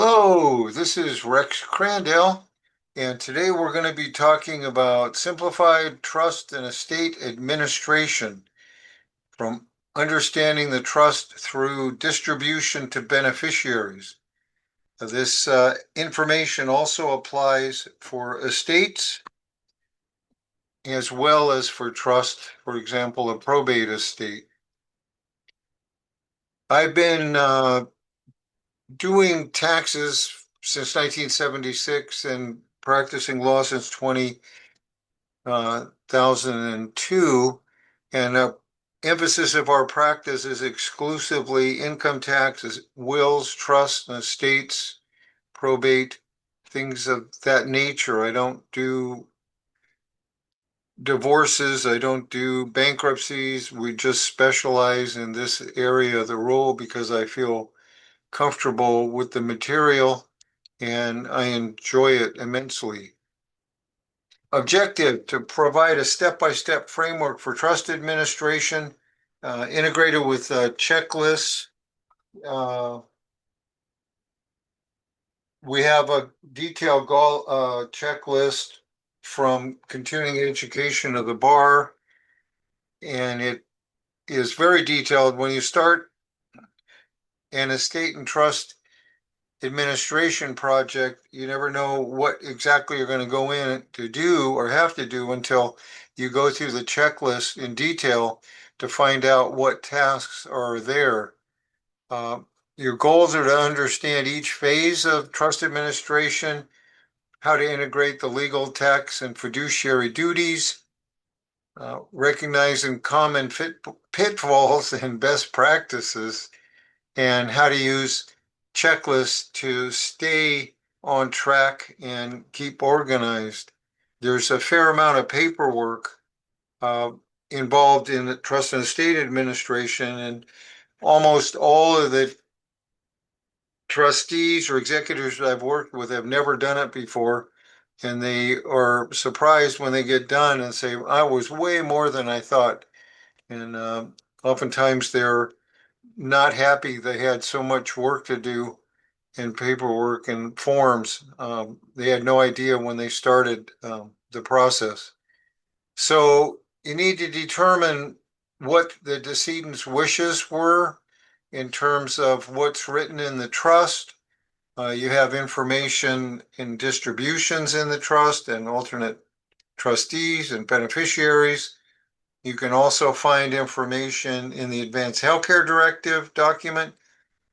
Hello, this is Rex Crandell, and today we're going to be talking about simplified trust and estate administration, from understanding the trust through distribution to beneficiaries. This information also applies for estates as well as for trust, for example, a probate estate. I've been doing taxes since 1976 and practicing law since 2002. And emphasis of our practice is exclusively income taxes, wills, trusts, and estates, probate, things of that nature. I don't do divorces. I don't do bankruptcies. We just specialize in this area of the role because I feel comfortable with the material and I enjoy it immensely. Objective: to provide a step-by-step framework for trust administration, integrated with checklists. Uh, we have a detailed goal checklist from continuing education of the bar, and it is very detailed. When you start an estate and trust administration project, you never know what exactly you're going to go in to do or have to do until you go through the checklist in detail to find out what tasks are there. Uh, your goals are to understand each phase of trust administration, how to integrate the legal, tax, and fiduciary duties, recognizing common pitfalls and best practices, and how to use checklists to stay on track and keep organized. There's a fair amount of paperwork uh, involved in the trust and estate administration, and almost all of the trustees or executors that I've worked with have never done it before, and they are surprised when they get done and say, "I was way more than I thought." And oftentimes they're not happy they had so much work to do in paperwork and forms. They had no idea when they started the process. So you need to determine what the decedent's wishes were in terms of what's written in the trust. You have information in distributions in the trust and alternate trustees and beneficiaries. You can also find information in the Advanced Healthcare Directive document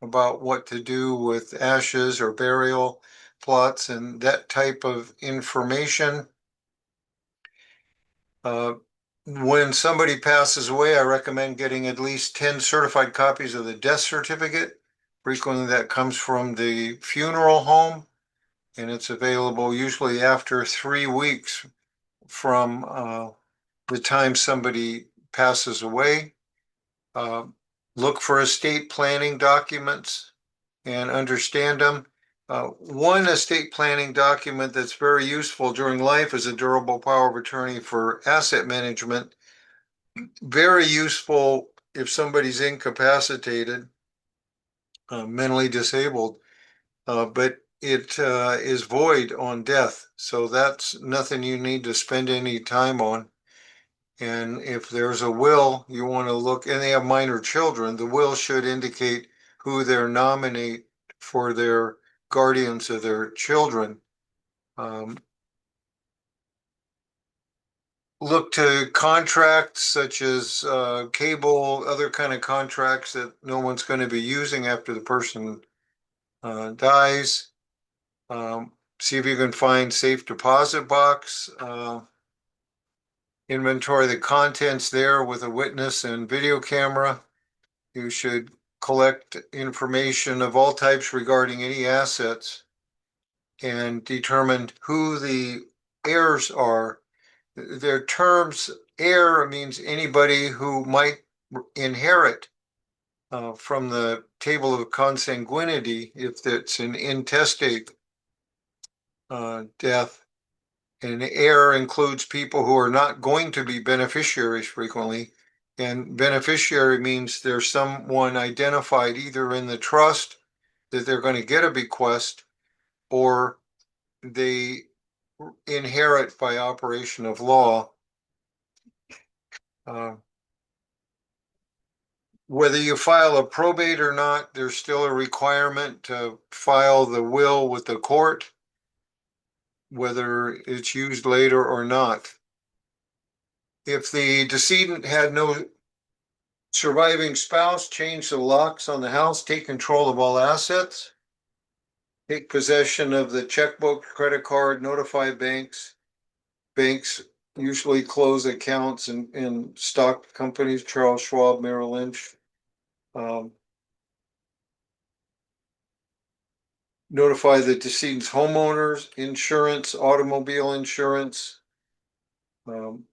about what to do with ashes or burial plots and that type of information. Uh, when somebody passes away, I recommend getting at least 10 certified copies of the death certificate. Frequently, that comes from the funeral home, and it's available usually after 3 weeks from the time somebody passes away. Uh, look for estate planning documents and understand them. One estate planning document that's very useful during life is a durable power of attorney for asset management. Very useful if somebody's incapacitated, mentally disabled, but it is void on death. So that's nothing you need to spend any time on. And if there's a will, you want to look, and they have minor children, the will should indicate who they're nominate for their guardians of their children. Um, look to contracts such as cable, other kind of contracts that no one's going to be using after the person dies. See if you can find safe deposit box. Inventory the contents there with a witness and video camera. You should collect information of all types regarding any assets and determine who the heirs are. Their terms, heir means anybody who might inherit from the table of consanguinity if it's an intestate death. And heir includes people who are not going to be beneficiaries frequently. And beneficiary means there's someone identified either in the trust that they're going to get a bequest, or they inherit by operation of law. Uh, Whether you file a probate or not, there's still a requirement to file the will with the court, whether it's used later or not. If the decedent had no surviving spouse, change the locks on the house, take control of all assets, take possession of the checkbook, credit card, notify banks. Banks usually close accounts in stock companies, Charles Schwab, Merrill Lynch. Um, Notify the decedent's homeowners, insurance, automobile insurance, um,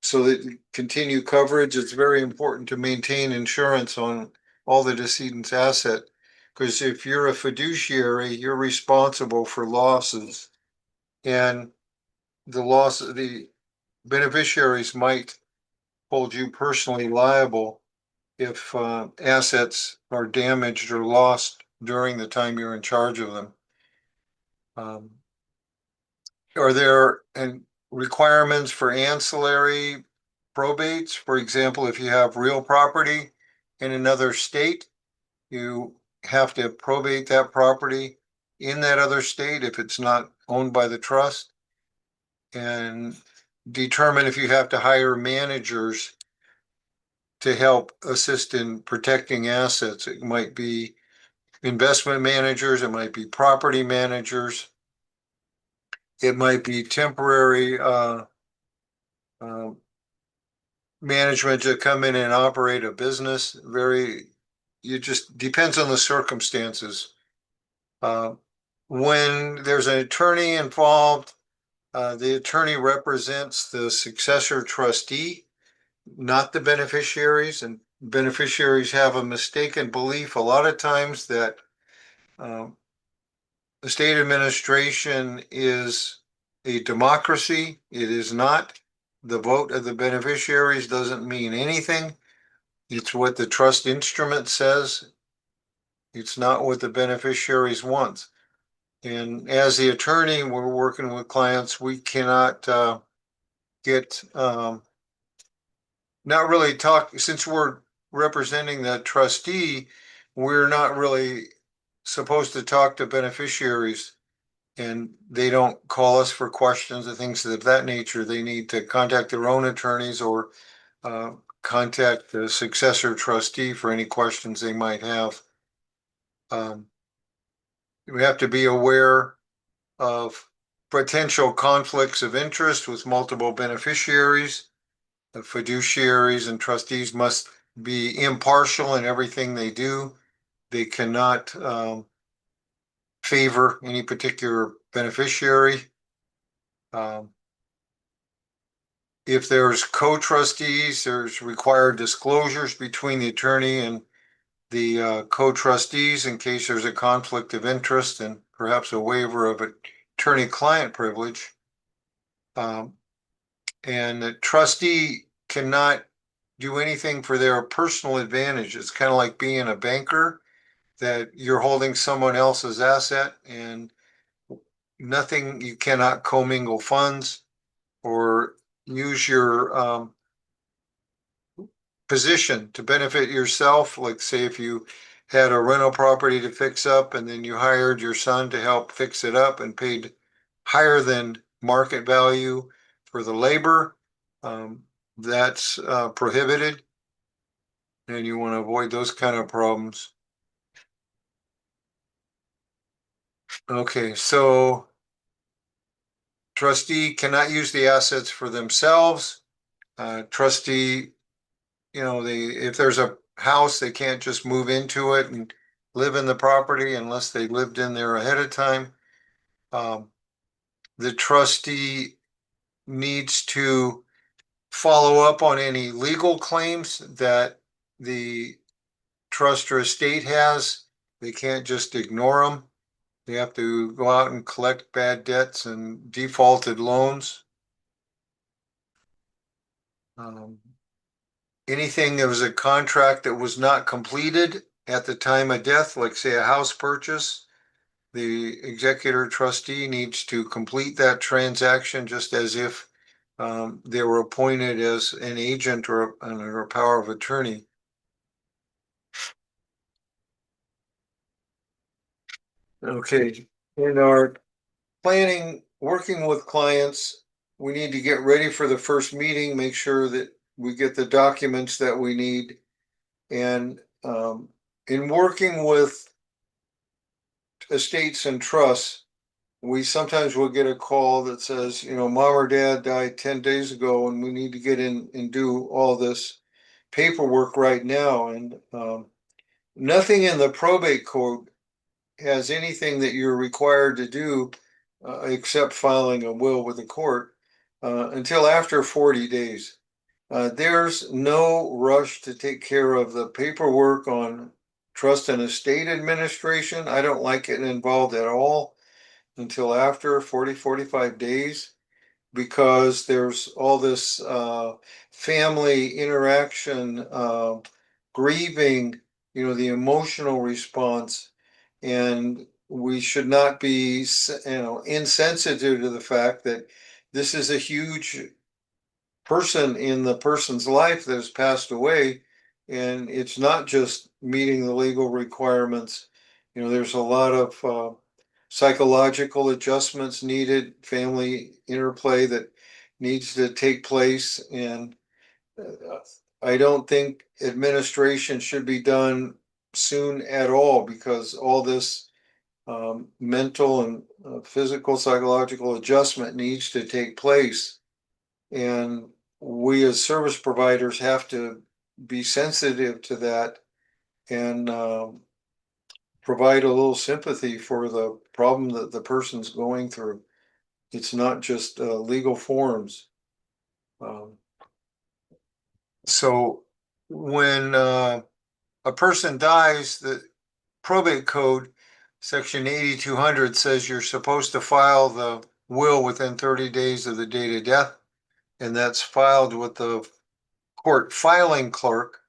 so that continue coverage. It's very important to maintain insurance on all the decedent's asset. Because if you're a fiduciary, you're responsible for losses, and the beneficiaries might hold you personally liable if assets are damaged or lost during the time you're in charge of them. Um, Are there requirements for ancillary probates? For example, if you have real property in another state, you have to probate that property in that other state if it's not owned by the trust, and determine if you have to hire managers to help assist in protecting assets. It might be investment managers, it might be property managers, it might be temporary uh, management to come in and operate a business. You just depends on the circumstances. Uh, when there's an attorney involved, the attorney represents the successor trustee, not the beneficiaries, and beneficiaries have a mistaken belief a lot of times that um, the state administration is a democracy. It is not. The vote of the beneficiaries doesn't mean anything. It's what the trust instrument says. It's not what the beneficiaries want. And as the attorney, we're working with clients, we cannot get not really talk, since we're representing the trustee, we're not really supposed to talk to beneficiaries, and they don't call us for questions and things of that nature. They need to contact their own attorneys or uh, contact the successor trustee for any questions they might have. Um, we have to be aware of potential conflicts of interest with multiple beneficiaries. The fiduciaries and trustees must be impartial in everything they do. They cannot favor any particular beneficiary. Um, if there's co-trustees, there's required disclosures between the attorney and the co-trustees in case there's a conflict of interest and perhaps a waiver of attorney-client privilege. Um, and the trustee cannot do anything for their personal advantage. It's kind of like being a banker, that you're holding someone else's asset and nothing, you cannot commingle funds or use your position to benefit yourself. Like say if you had a rental property to fix up and then you hired your son to help fix it up and paid higher than market value for the labor, um, that's prohibited, and you want to avoid those kind of problems. Okay, so trustee cannot use the assets for themselves. Trustee, if there's a house, they can't just move into it and live in the property unless they lived in there ahead of time. Um, the trustee needs to follow up on any legal claims that the trust or estate has. They can't just ignore them. They have to go out and collect bad debts and defaulted loans. Um, Anything that was a contract that was not completed at the time of death, like say a house purchase, the executor trustee needs to complete that transaction just as if they were appointed as an agent or a power of attorney. Okay, in our planning, working with clients, we need to get ready for the first meeting, make sure that we get the documents that we need. And in working with estates and trusts, we sometimes will get a call that says, you know, mom or dad died 10 days ago and we need to get in and do all this paperwork right now. And nothing in the probate code has anything that you're required to do except filing a will with the court until after 40 days. There's no rush to take care of the paperwork on trust and estate administration. I don't like getting involved at all until after 40, 45 days because there's all this family interaction, grieving, you know, the emotional response. And we should not be, insensitive to the fact that this is a huge person in the person's life that has passed away. And it's not just meeting the legal requirements. You know, there's a lot of psychological adjustments needed, family interplay that needs to take place. And I don't think administration should be done soon at all because all this mental and physical, psychological adjustment needs to take place. And we as service providers have to be sensitive to that and provide a little sympathy for the problem that the person's going through. It's not just legal forms. Um, so when a person dies, the probate code, section 8200 says you're supposed to file the will within 30 days of the date of death. And that's filed with the court filing clerk.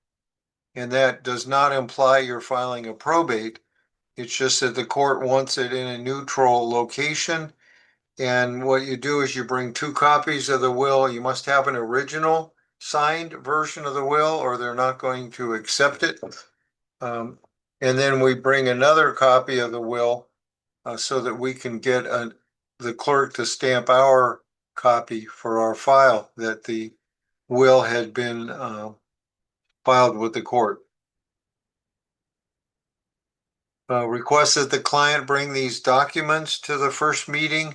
And that does not imply you're filing a probate. It's just that the court wants it in a neutral location. And what you do is you bring two copies of the will. You must have an original signed version of the will, or they're not going to accept it. And then we bring another copy of the will so that we can get the clerk to stamp our copy for our file that the will had been filed with the court. Request that the client bring these documents to the first meeting,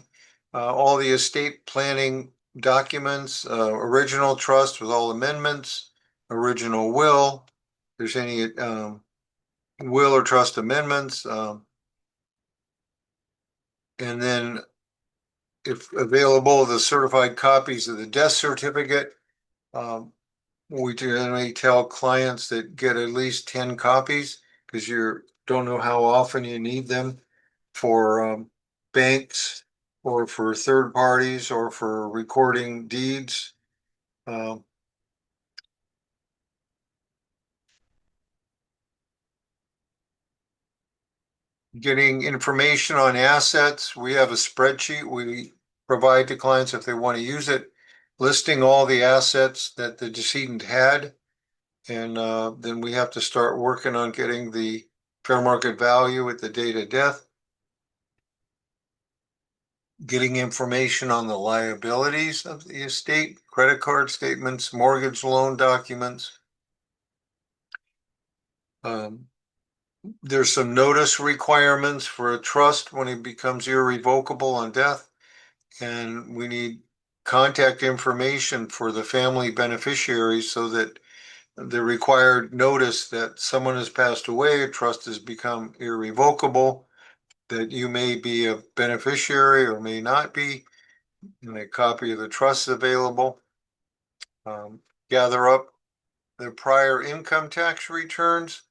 all the estate planning documents, original trust with all amendments, original will, if there's any will or trust amendments, and then if available, the certified copies of the death certificate. We generally tell clients that get at least 10 copies because you don't know how often you need them for banks or for third parties or for recording deeds. Getting information on assets. We have a spreadsheet we provide to clients if they want to use it, listing all the assets that the decedent had. And then we have to start working on getting the fair market value at the date of death. Getting information on the liabilities of the estate, credit card statements, mortgage loan documents. There's some notice requirements for a trust when it becomes irrevocable on death. And we need contact information for the family beneficiaries so that the required notice that someone has passed away, a trust has become irrevocable, that you may be a beneficiary or may not be, and a copy of the trust is available. Gather up the prior income tax returns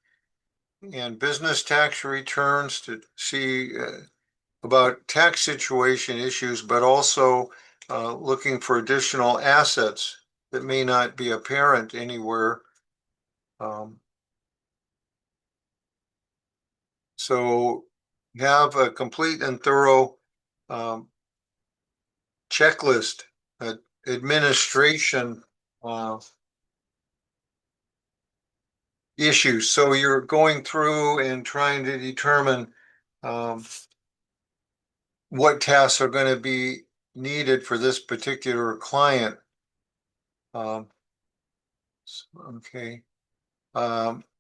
and business tax returns to see about tax situation issues, but also looking for additional assets that may not be apparent anywhere. So have a complete and thorough checklist, administration issues. So you're going through and trying to determine what tasks are going to be needed for this particular client. Okay.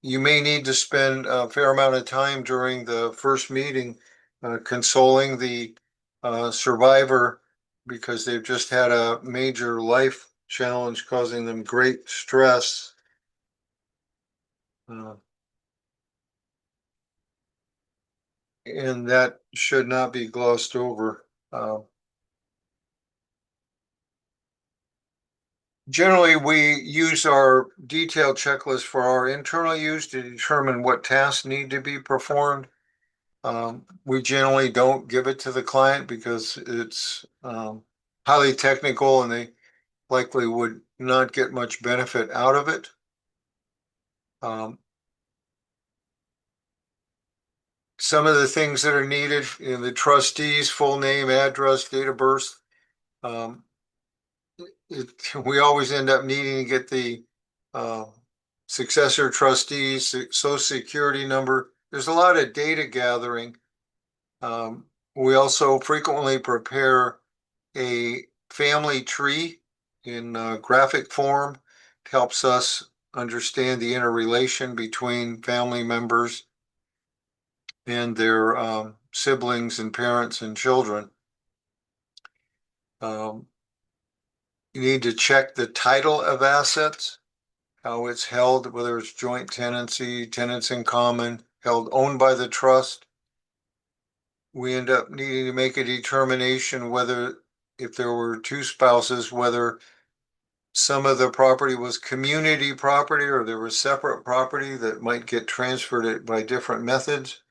You may need to spend a fair amount of time during the first meeting consoling the survivor because they've just had a major life challenge causing them great stress. Uh, and that should not be glossed over. Generally, we use our detailed checklist for our internal use to determine what tasks need to be performed. We generally don't give it to the client because it's highly technical and they likely would not get much benefit out of it. Some of the things that are needed in the trustees, full name, address, date of birth. We always end up needing to get the successor trustees, social security number. There's a lot of data gathering. We also frequently prepare a family tree in graphic form. It helps us understand the interrelation between family members and their siblings and parents and children. You need to check the title of assets, how it's held, whether it's joint tenancy, tenants in common, held, owned by the trust. We end up needing to make a determination whether, if there were two spouses, whether some of the property was community property or there was separate property that might get transferred by different methods.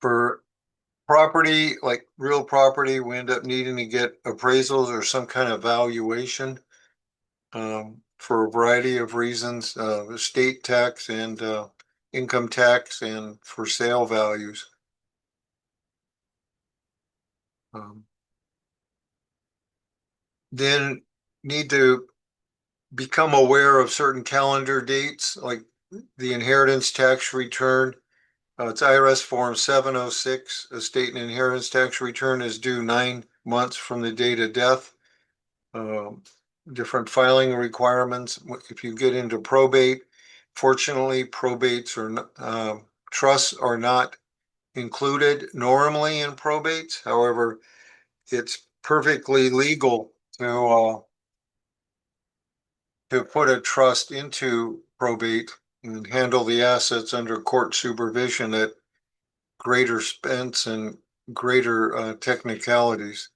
For property, like real property, we end up needing to get appraisals or some kind of valuation for a variety of reasons, estate tax and income tax and for sale values. Then need to become aware of certain calendar dates, like the inheritance tax return. It's IRS Form 706. Estate and inheritance tax return is due 9 months from the date of death. Different filing requirements. If you get into probate, fortunately, probates or trusts are not included normally in probates. However, it's perfectly legal to put a trust into probate and handle the assets under court supervision at greater expense and greater technicalities.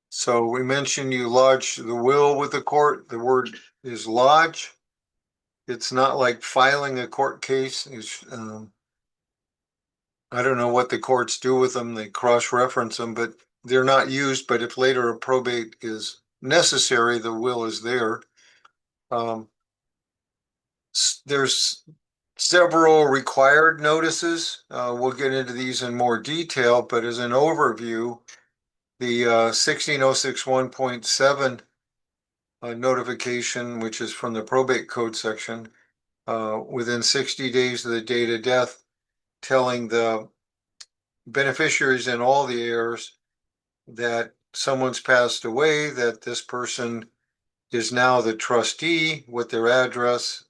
So we mentioned you lodge the will with the court. The word is lodge. It's not like filing a court case. I don't know what the courts do with them. They cross-reference them, but they're not used. But if later a probate is necessary, the will is there. There's several required notices. We'll get into these in more detail, but as an overview, the 16061.7 notification, which is from the probate code section, within 60 days of the date of death, telling the beneficiaries and all the heirs that someone's passed away, that this person is now the trustee, what their address,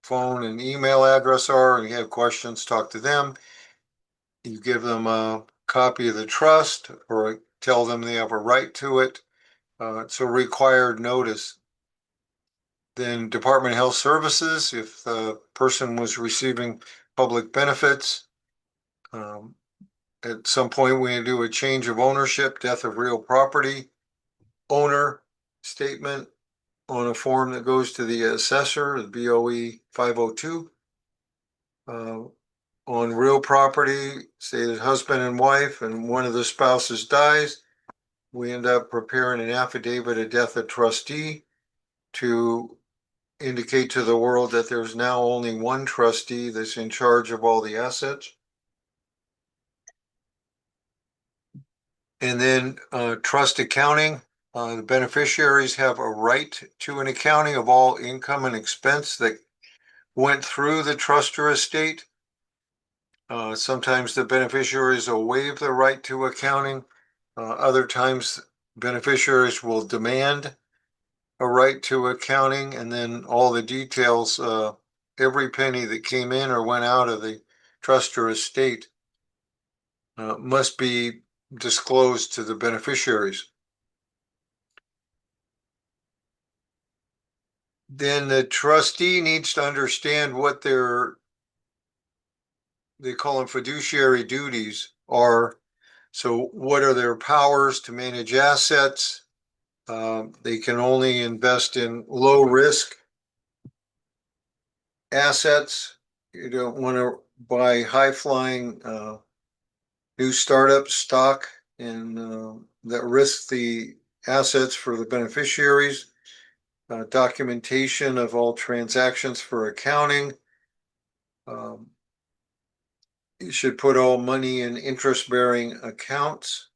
phone, and email address are, and you have questions, talk to them. You give them a copy of the trust or tell them they have a right to it. It's a required notice. Then Department of Health Services, if the person was receiving public benefits. At some point, we do a change of ownership, death of real property, owner statement on a form that goes to the assessor, the BOE 502. On real property, say the husband and wife and one of the spouses dies, we end up preparing an affidavit of death of trustee to indicate to the world that there's now only one trustee that's in charge of all the assets. And then trust accounting. The beneficiaries have a right to an accounting of all income and expense that went through the trust or estate. Sometimes the beneficiaries will waive the right to accounting. Other times beneficiaries will demand a right to accounting, and then all the details, every penny that came in or went out of the trust or estate must be disclosed to the beneficiaries. Then the trustee needs to understand what they call them fiduciary duties are. So what are their powers to manage assets? They can only invest in low risk assets. You don't want to buy high flying new startup stock and that risks the assets for the beneficiaries. Documentation of all transactions for accounting. Um, you should put all money in interest-bearing accounts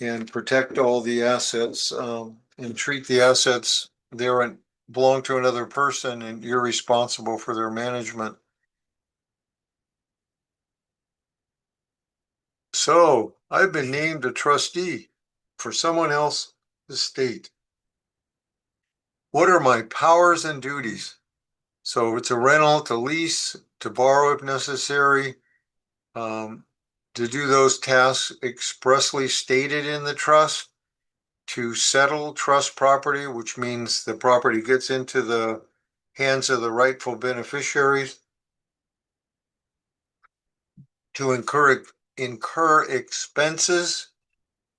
and protect all the assets and treat the assets they belong to another person and you're responsible for their management. So I've been named a trustee for someone else's estate. What are my powers and duties? So it's a rental, to lease, to borrow if necessary, to do those tasks expressly stated in the trust, to settle trust property, which means the property gets into the hands of the rightful beneficiaries, to incur expenses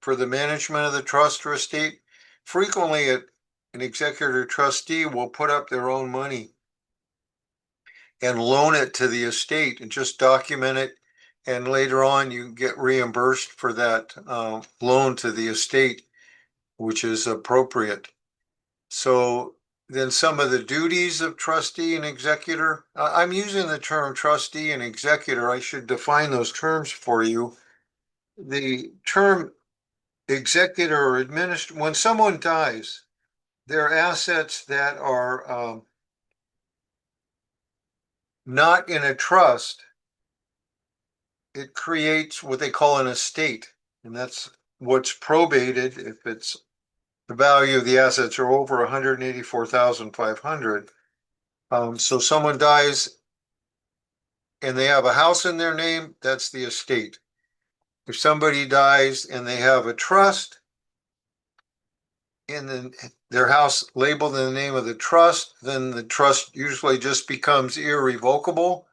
for the management of the trust or estate. Frequently, an executor trustee will put up their own money and loan it to the estate and just document it. And later on, you get reimbursed for that loan to the estate, which is appropriate. So then some of the duties of trustee and executor. I'm using the term trustee and executor. I should define those terms for you. The term executor or administrator, when someone dies, their assets that are not in a trust, it creates what they call an estate. And that's what's probated if it's the value of the assets are over 184,500. So someone dies and they have a house in their name, that's the estate. If somebody dies and they have a trust and then their house labeled in the name of the trust, then the trust usually just becomes irrevocable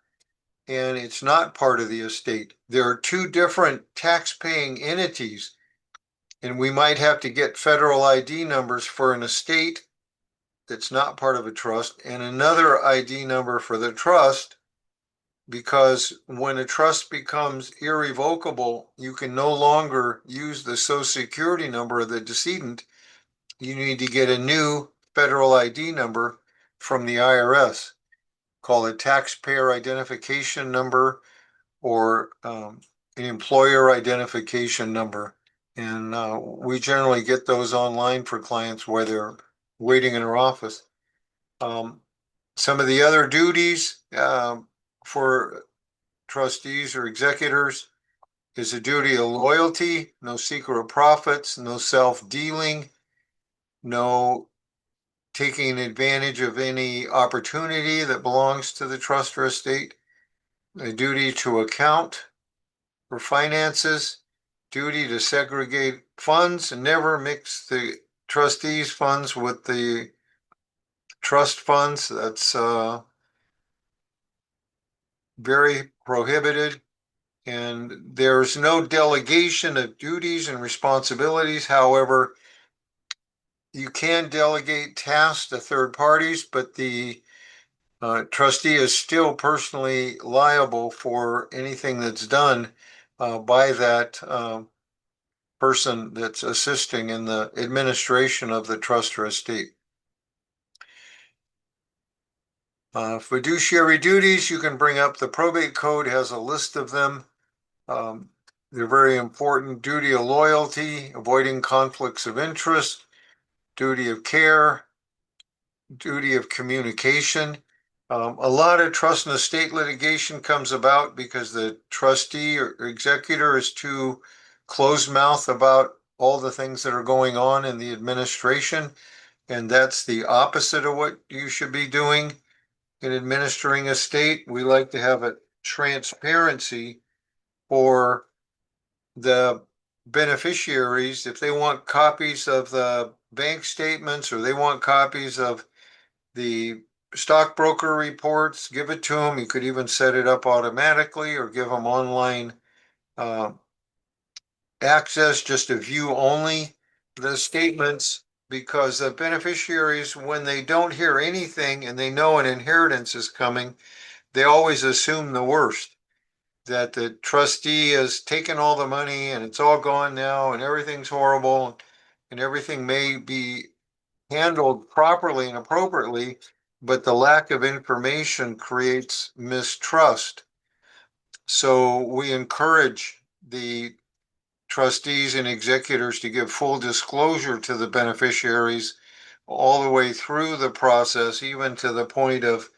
and it's not part of the estate. There are two different tax-paying entities, and we might have to get federal ID numbers for an estate that's not part of a trust and another ID number for the trust, because when a trust becomes irrevocable, you can no longer use the social security number of the decedent. You need to get a new federal ID number from the IRS, called a taxpayer identification number or an employer identification number. And we generally get those online for clients while they're waiting in our office. Some of the other duties for trustees or executors is a duty of loyalty, no secret of profits, no self-dealing, no taking advantage of any opportunity that belongs to the trust or estate, a duty to account for finances, duty to segregate funds and never mix the trustees' funds with the trust funds. That's very prohibited. And there's no delegation of duties and responsibilities. However, you can delegate tasks to third parties, but the trustee is still personally liable for anything that's done by that person that's assisting in the administration of the trust or estate. Fiduciary duties, you can bring up the probate code has a list of them. Um, they're very important. Duty of loyalty, avoiding conflicts of interest, duty of care, duty of communication. A lot of trust and estate litigation comes about because the trustee or executor is too closed mouth about all the things that are going on in the administration. And that's the opposite of what you should be doing in administering a estate. We like to have a transparency for the beneficiaries. If they want copies of the bank statements or they want copies of the stockbroker reports, give it to them. You could even set it up automatically or give them online uh, access just to view only the statements, because the beneficiaries, when they don't hear anything and they know an inheritance is coming, they always assume the worst, that the trustee has taken all the money and it's all gone now and everything's horrible and everything may be handled properly and appropriately, but the lack of information creates mistrust. So we encourage the trustees and executors to give full disclosure to the beneficiaries all the way through the process, even to the point of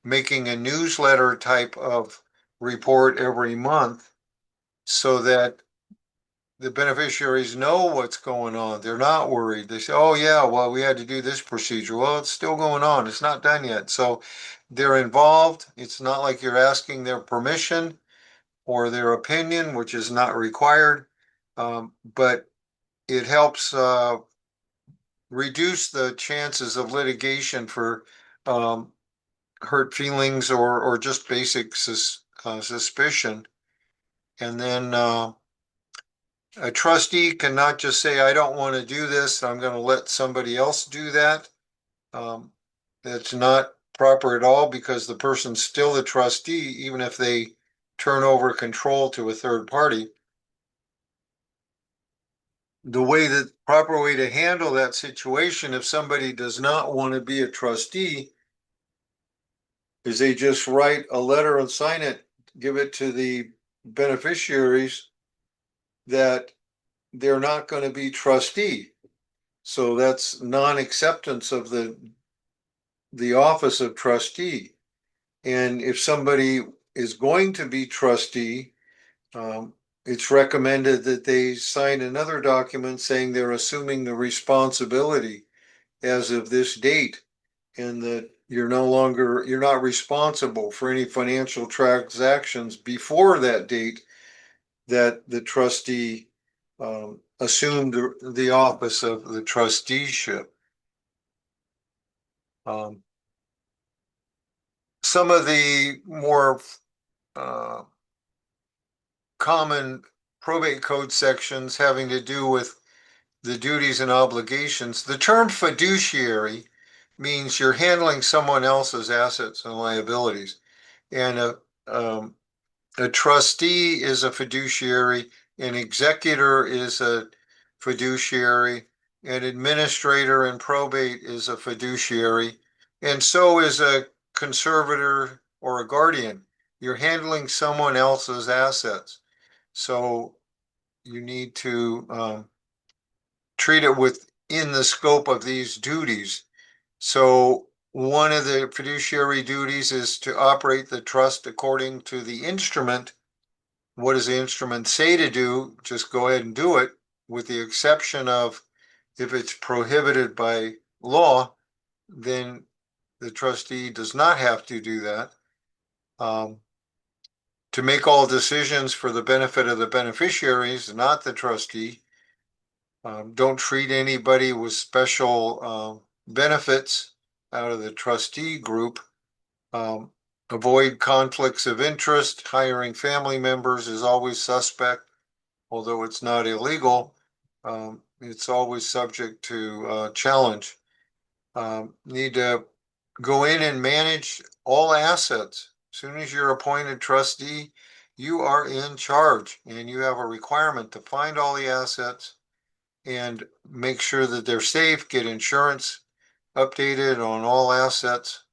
making a newsletter type of report every month so that the beneficiaries know what's going on. They're not worried. They say, oh, yeah, well, we had to do this procedure. Well, it's still going on. It's not done yet. So they're involved. It's not like you're asking their permission or their opinion, which is not required. But it helps reduce the chances of litigation for um, hurt feelings or just basic suspicion. And then a trustee cannot just say, I don't want to do this. I'm going to let somebody else do that. Um, that's not proper at all because the person's still the trustee, even if they turn over control to a third party. The proper way to handle that situation, if somebody does not want to be a trustee, is they just write a letter and sign it, give it to the beneficiaries that they're not going to be trustee. So that's non-acceptance of the office of trustee. And if somebody is going to be trustee, um, it's recommended that they sign another document saying they're assuming the responsibility as of this date, and that you're not responsible for any financial transactions before that date that the trustee assumed the office of the trusteeship. Um, some of the more uh, common probate code sections having to do with the duties and obligations. The term fiduciary means you're handling someone else's assets and liabilities. And a trustee is a fiduciary, an executor is a fiduciary, an administrator in probate is a fiduciary, and so is a conservator or a guardian. You're handling someone else's assets. So you need to treat it within the scope of these duties. So one of the fiduciary duties is to operate the trust according to the instrument. What does the instrument say to do? Just go ahead and do it, with the exception of if it's prohibited by law, then the trustee does not have to do that. Um, to make all decisions for the benefit of the beneficiaries, not the trustee. Don't treat anybody with special benefits out of the trustee group. Um, avoid conflicts of interest. Hiring family members is always suspect, although it's not illegal. It's always subject to challenge. Need to go in and manage all assets. As soon as you're appointed trustee, you are in charge and you have a requirement to find all the assets and make sure that they're safe, get insurance updated on all assets.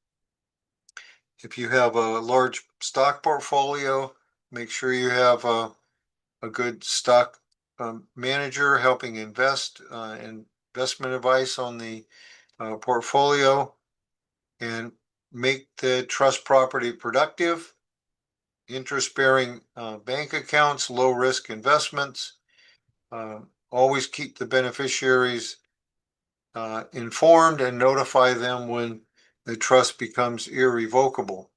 If you have a large stock portfolio, make sure you have a good stock manager helping invest investment advice on the portfolio, and make the trust property productive, interest-bearing bank accounts, low-risk investments. Always keep the beneficiaries informed and notify them when the trust becomes irrevocable.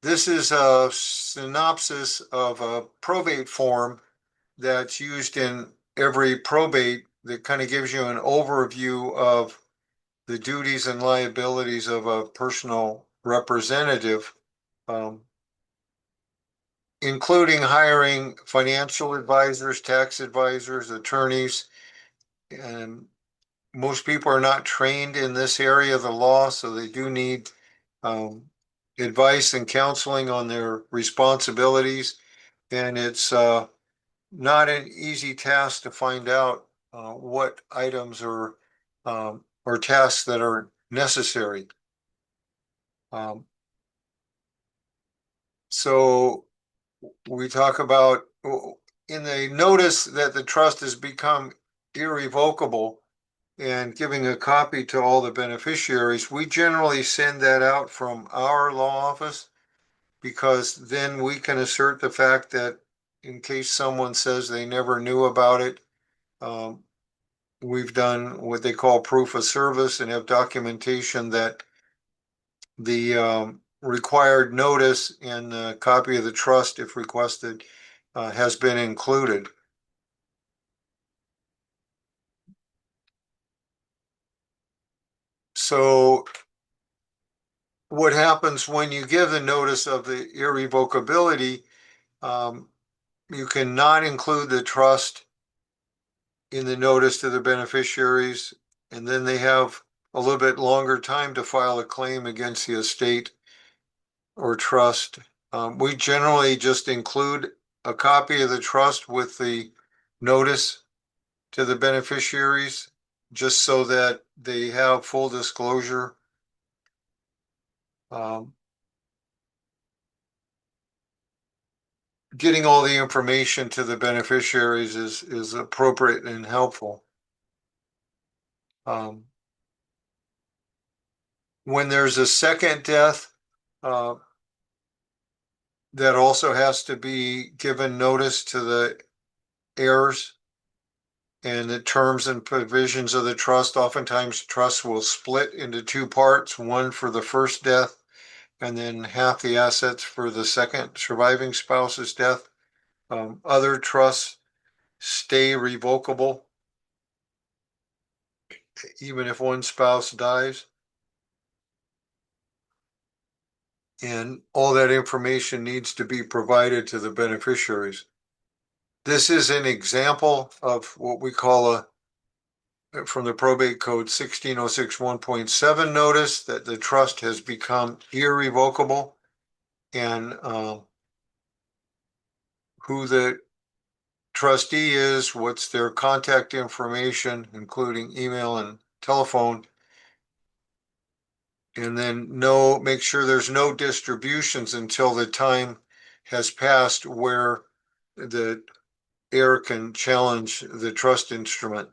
This is a synopsis of a probate form that's used in every probate that kind of gives you an overview of the duties and liabilities of a personal representative, um, including hiring financial advisors, tax advisors, attorneys. And most people are not trained in this area of the law, so they do need um, advice and counseling on their responsibilities. And it's not an easy task to find out what items or tasks that are necessary. So we talk about in the notice that the trust has become irrevocable and giving a copy to all the beneficiaries, we generally send that out from our law office, because then we can assert the fact that in case someone says they never knew about it, we've done what they call proof of service and have documentation that the required notice and a copy of the trust, if requested, has been included. So what happens when you give the notice of the irrevocability, you cannot include the trust in the notice to the beneficiaries, and then they have a little bit longer time to file a claim against the estate or trust. We generally just include a copy of the trust with the notice to the beneficiaries, just so that they have full disclosure. Getting all the information to the beneficiaries is appropriate and helpful. When there's a second death, that also has to be given notice to the heirs, and the terms and provisions of the trust. Oftentimes, trusts will split into two parts, one for the first death, and then half the assets for the second surviving spouse's death. Other trusts stay revocable, even if one spouse dies. And all that information needs to be provided to the beneficiaries. This is an example of what we call from the probate code 1606 1.7 notice that the trust has become irrevocable, and who the trustee is, what's their contact information, including email and telephone, and then make sure there's no distributions until the time has passed where the heir can challenge the trust instrument.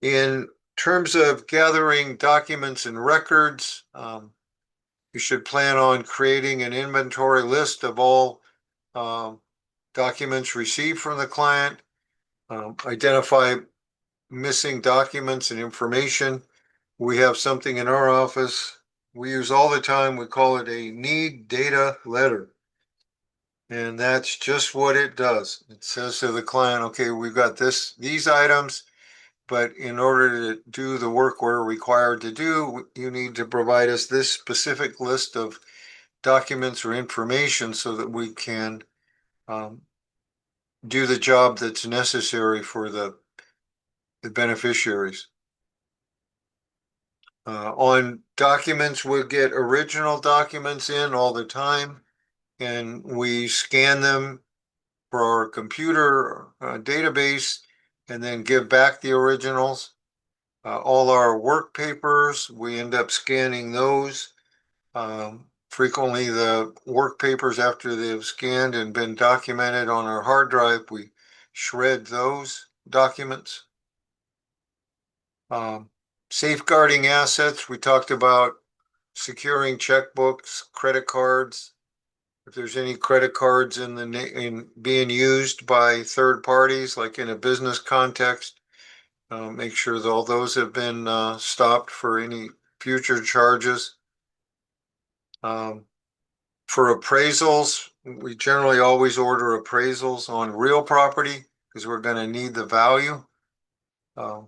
In terms of gathering documents and records, you should plan on creating an inventory list of all documents received from the client, identify missing documents and information. We have something in our office we use all the time. We call it a need data letter. And that's just what it does. It says to the client, okay, we've got these items, but in order to do the work we're required to do, you need to provide us this specific list of documents or information so that we can do the job that's necessary for the beneficiaries. On documents, we'll get original documents in all the time, and we scan them for our computer database and then give back the originals. All our work papers, we end up scanning those Frequently, the work papers, after they've scanned and been documented on our hard drive, we shred those documents. Safeguarding assets, we talked about securing checkbooks, credit cards. If there's any credit cards in being used by third parties, like in a business context, make sure that all those have been stopped for any future charges. For appraisals, we generally always order appraisals on real property because we're going to need the value. Um,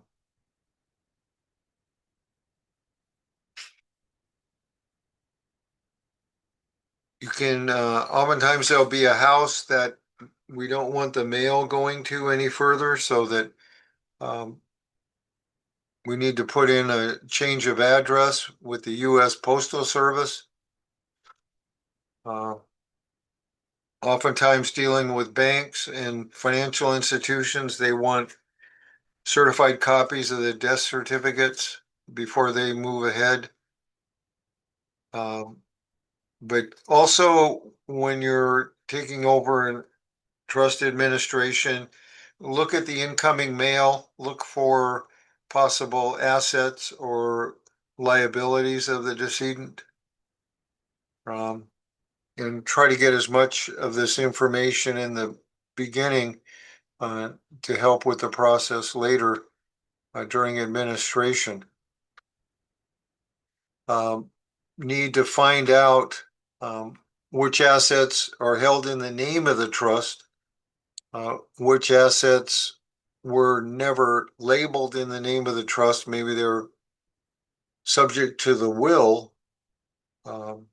You can, oftentimes there'll be a house that we don't want the mail going to any further, so that um, we need to put in a change of address with the US Postal Service. Uh, Oftentimes dealing with banks and financial institutions, they want certified copies of the death certificates before they move ahead. Um, But also, when you're taking over an trust administration, look at the incoming mail, look for possible assets or liabilities of the decedent. Um, and try to get as much of this information in the beginning uh, to help with the process later during administration. Um, Need to find out which assets are held in the name of the trust, which assets were never labeled in the name of the trust. Maybe they're subject to the will, um,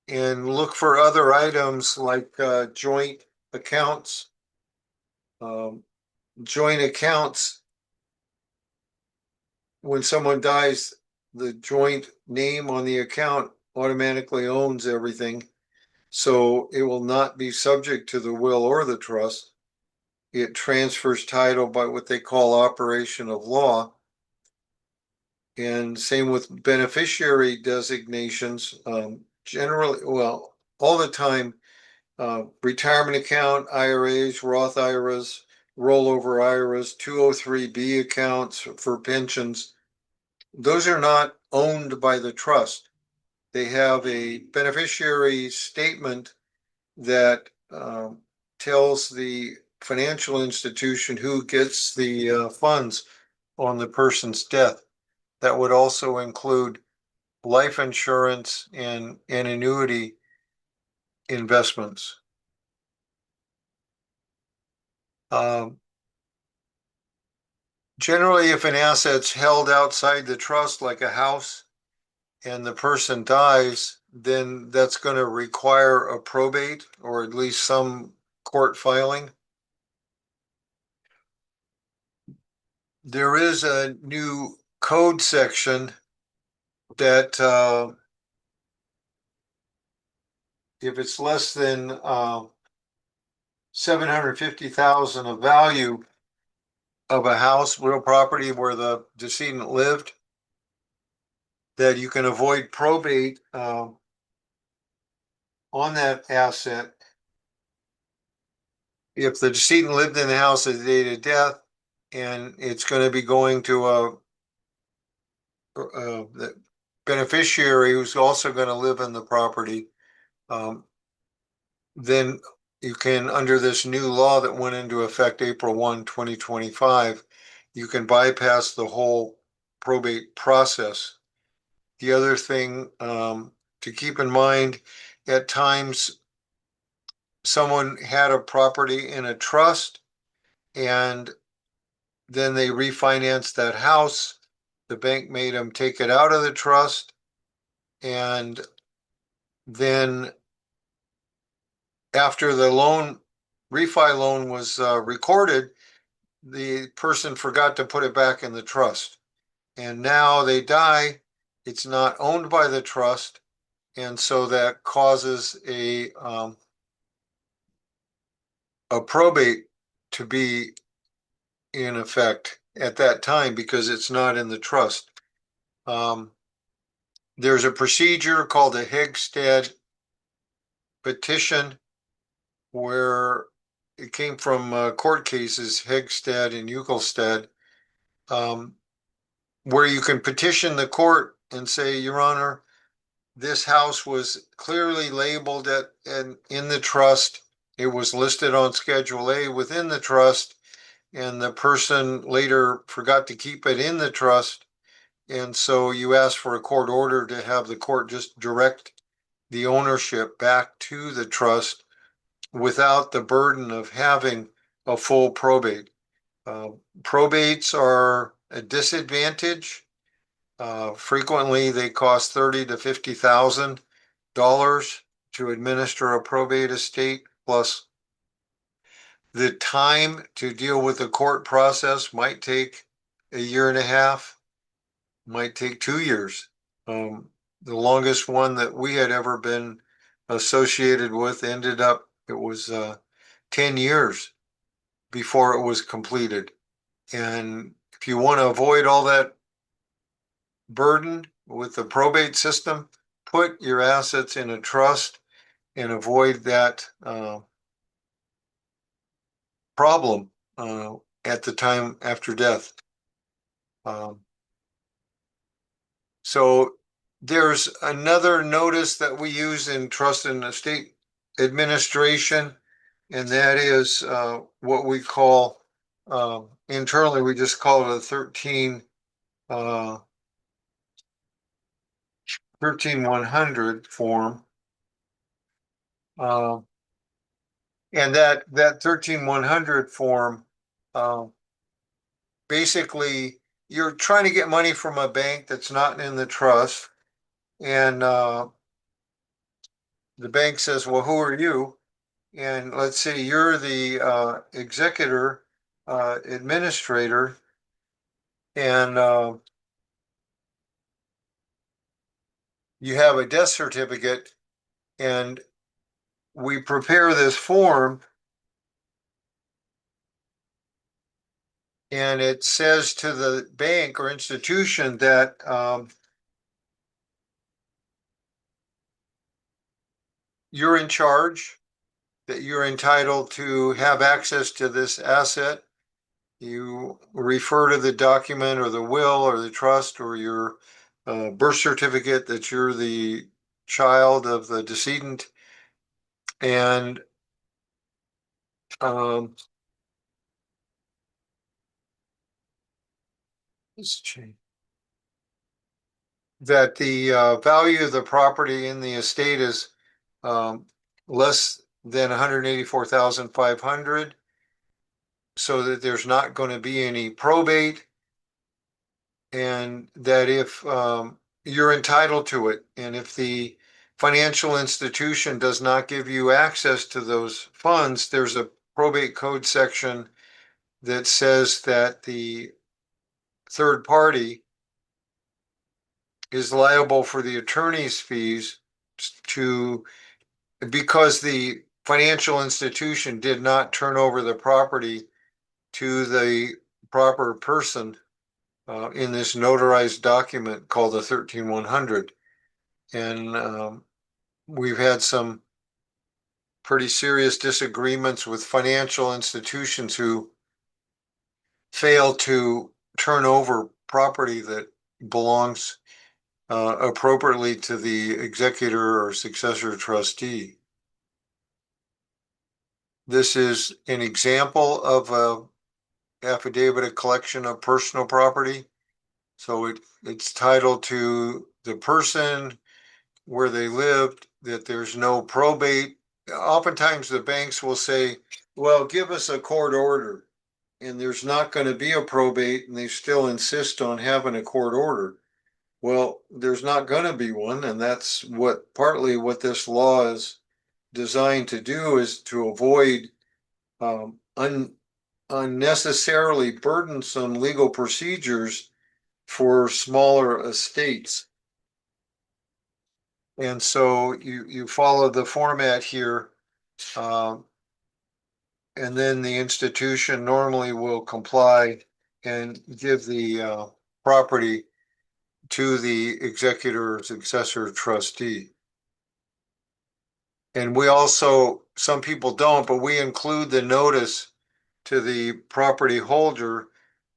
and look for other items like joint accounts. Um, Joint accounts, when someone dies, the joint name on the account automatically owns everything. So it will not be subject to the will or the trust. It transfers title by what they call operation of law. And same with beneficiary designations. Generally, well, all the time, retirement account, IRAs, Roth IRAs, rollover IRAs, 203B accounts for pensions. Those are not owned by the trust. They have a beneficiary statement that tells the financial institution who gets the funds on the person's death. That would also include life insurance and annuity investments. Um, Generally, if an asset's held outside the trust, like a house, and the person dies, then that's going to require a probate or at least some court filing. There is a new code section that if it's less than 750,000 of value of a house, real property where the decedent lived, that you can avoid probate on that asset if the decedent lived in the house at the date of death, and it's going to be going to the beneficiary who's also going to live in the property. Um, then you can, under this new law that went into effect April 1, 2025, you can bypass the whole probate process. The other thing to keep in mind, at times someone had a property in a trust and then they refinanced that house. The bank made them take it out of the trust, and then after the refi loan was recorded, the person forgot to put it back in the trust. And now they die, it's not owned by the trust, and so that causes a probate to be in effect at that time because it's not in the trust. Um, There's a procedure called a Hegstead petition where it came from court cases, Hegstead and Ugelstead, where you can petition the court and say, Your Honor, this house was clearly labeled in the trust. It was listed on Schedule A within the trust, and the person later forgot to keep it in the trust. And so you ask for a court order to have the court just direct the ownership back to the trust without the burden of having a full probate. Probates are a disadvantage. Frequently, they cost $30,000 to $50,000 to administer a probate estate, plus the time to deal with the court process might take a year and a half, might take 2 years. The longest one that we had ever been associated with ended up, it was 10 years before it was completed. And if you want to avoid all that burden with the probate system, put your assets in a trust and avoid that problem at the time after death. So there's another notice that we use in trust and estate administration, and that is what we call internally, we just call it a 13100 form. And that 13100 form, basically, you're trying to get money from a bank that's not in the trust, and the bank says, "Well, who are you?" And let's say you're the executor, administrator, and you have a death certificate, and we prepare this form, and it says to the bank or institution that you're in charge, that you're entitled to have access to this asset. You refer to the document or the will or the trust or your birth certificate that you're the child of the decedent. And let's change that the value of the property in the estate is less than 184,500, so that there's not going to be any probate, and that if you're entitled to it, and if the financial institution does not give you access to those funds, there's a probate code section that says that the third party is liable for the attorney's fees to, because the financial institution did not turn over the property to the proper person in this notarized document called the 13100. And we've had some pretty serious disagreements with financial institutions who fail to turn over property that belongs appropriately to the executor or successor trustee. This is an example of a affidavit of collection of personal property. So it's titled to the person, where they lived, that there's no probate. Oftentimes the banks will say, well, give us a court order, and there's not going to be a probate, and they still insist on having a court order. Well, there's not going to be one, and that's partly what this law is designed to do, is to avoid unnecessarily burdensome legal procedures for smaller estates. And so you follow the format here, and then the institution normally will comply and give the property to the executor or successor trustee. And we also, some people don't, but we include the notice to the property holder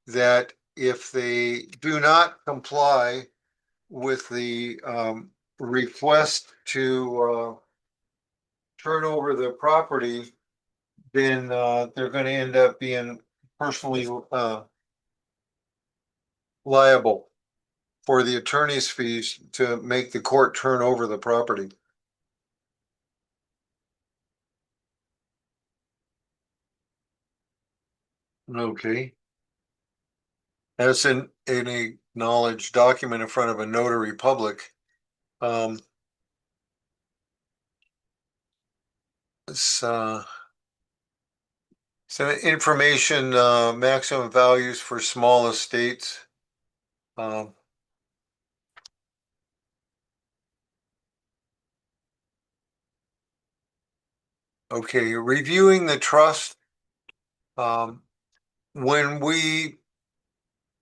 that if they do not comply with the request to turn over the property, then they're going to end up being personally liable for the attorney's fees to make the court turn over the property. Okay. That's an acknowledged document in front of a notary public. Um, it's, so information, maximum values for small estates. Um, okay, reviewing the trust. Um, when we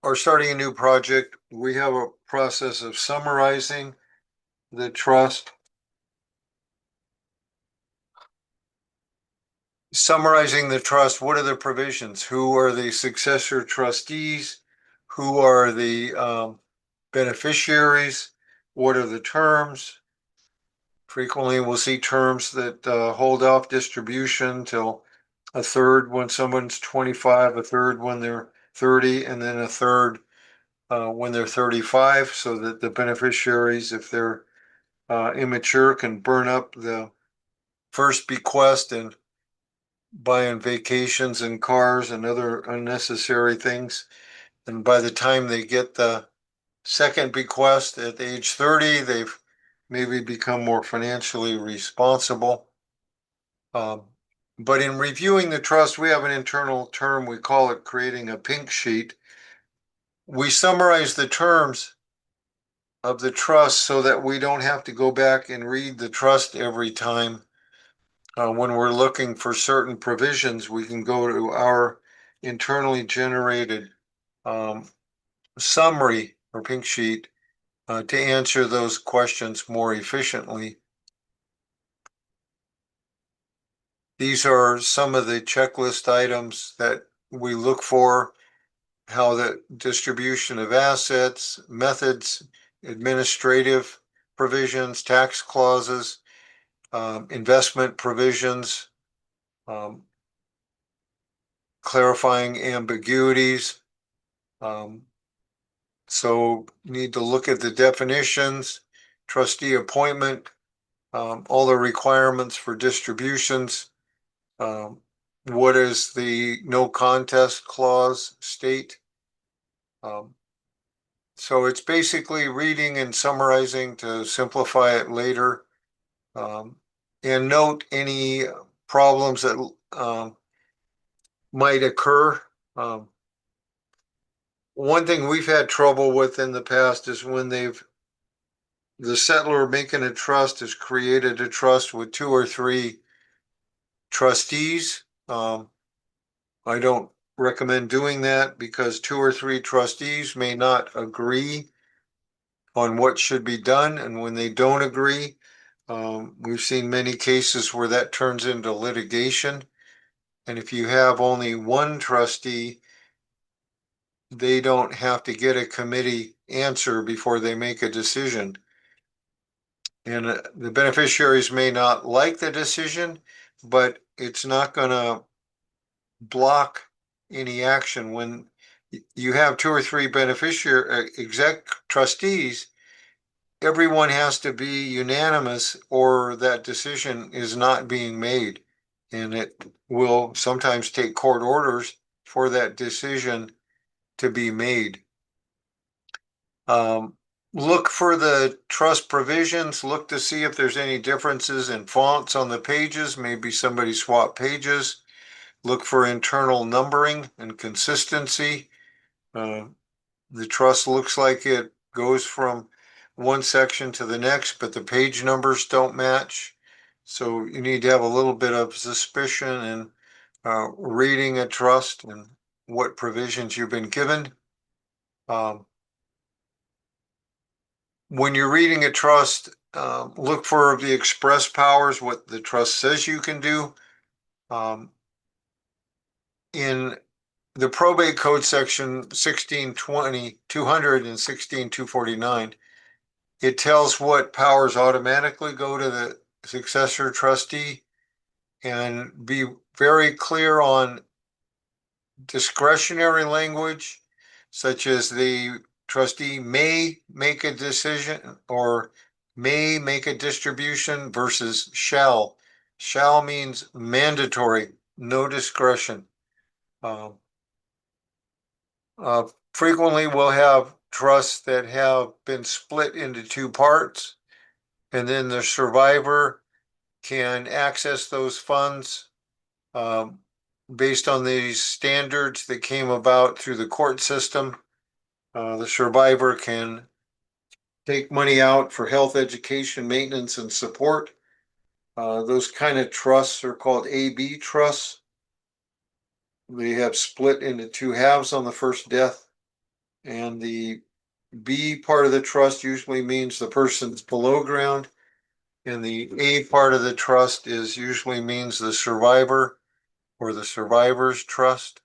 are starting a new project, we have a process of summarizing the trust. Summarizing the trust, what are the provisions? Who are the successor trustees? Who are the beneficiaries? What are the terms? Frequently, we'll see terms that hold off distribution till a third when someone's 25, a third when they're 30, and then a third when they're 35, so that the beneficiaries, if they're immature, can burn up the first bequest and buying vacations and cars and other unnecessary things. And by the time they get the second bequest at age 30, they've maybe become more financially responsible. Um, but in reviewing the trust, we have an internal term, we call it creating a pink sheet. We summarize the terms of the trust so that we don't have to go back and read the trust every time. When we're looking for certain provisions, we can go to our internally generated um, summary or pink sheet to answer those questions more efficiently. These are some of the checklist items that we look for: how the distribution of assets, methods, administrative provisions, tax clauses, investment provisions, um, clarifying ambiguities. Um, so need to look at the definitions, trustee appointment, all the requirements for distributions. Um, what is the no contest clause state? Um, so it's basically reading and summarizing to simplify it later. And note any problems that might occur. Um, one thing we've had trouble with in the past is when the settler making a trust has created a trust with two or three trustees. I don't recommend doing that because two or three trustees may not agree on what should be done, and when they don't agree, we've seen many cases where that turns into litigation. And if you have only one trustee, they don't have to get a committee answer before they make a decision. And the beneficiaries may not like the decision, but it's not going to block any action. When you have two or three beneficiary exec trustees, everyone has to be unanimous or that decision is not being made. And it will sometimes take court orders for that decision to be made. Look for the trust provisions, look to see if there's any differences in fonts on the pages. Maybe somebody swapped pages. Look for internal numbering and consistency. Uh, the trust looks like it goes from one section to the next, but the page numbers don't match. So you need to have a little bit of suspicion in reading a trust and what provisions you've been given. Um, When you're reading a trust, look for the express powers, what the trust says you can do. In the probate code section 1620-200 and 16-249, it tells what powers automatically go to the successor trustee, and be very clear on discretionary language, such as the trustee may make a decision or may make a distribution versus shall. Shall means mandatory, no discretion. Uh, Frequently, we'll have trusts that have been split into two parts, and then the survivor can access those funds um, based on these standards that came about through the court system. The survivor can take money out for health, education, maintenance, and support. Those kind of trusts are called AB trusts. They have split into two halves on the first death, and the B part of the trust usually means the person's below ground, and the A part of the trust is usually means the survivor or the survivor's trust.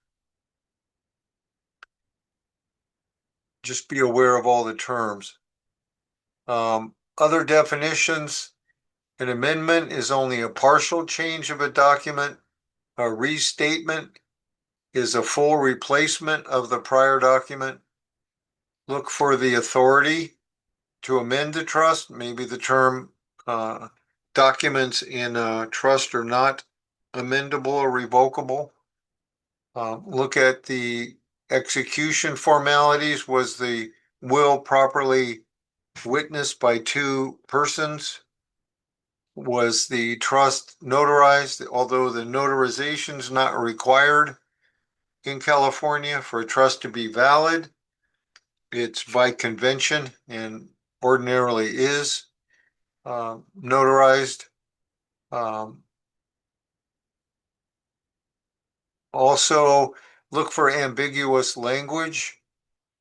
Just be aware of all the terms. Other definitions: an amendment is only a partial change of a document. A restatement is a full replacement of the prior document. Look for the authority to amend the trust. Maybe the term documents in a trust are not amendable or revocable. Look at the execution formalities. Was the will properly witnessed by two persons? Was the trust notarized? Although the notarization is not required in California for a trust to be valid, it's by convention and ordinarily is notarized. Also, look for ambiguous language,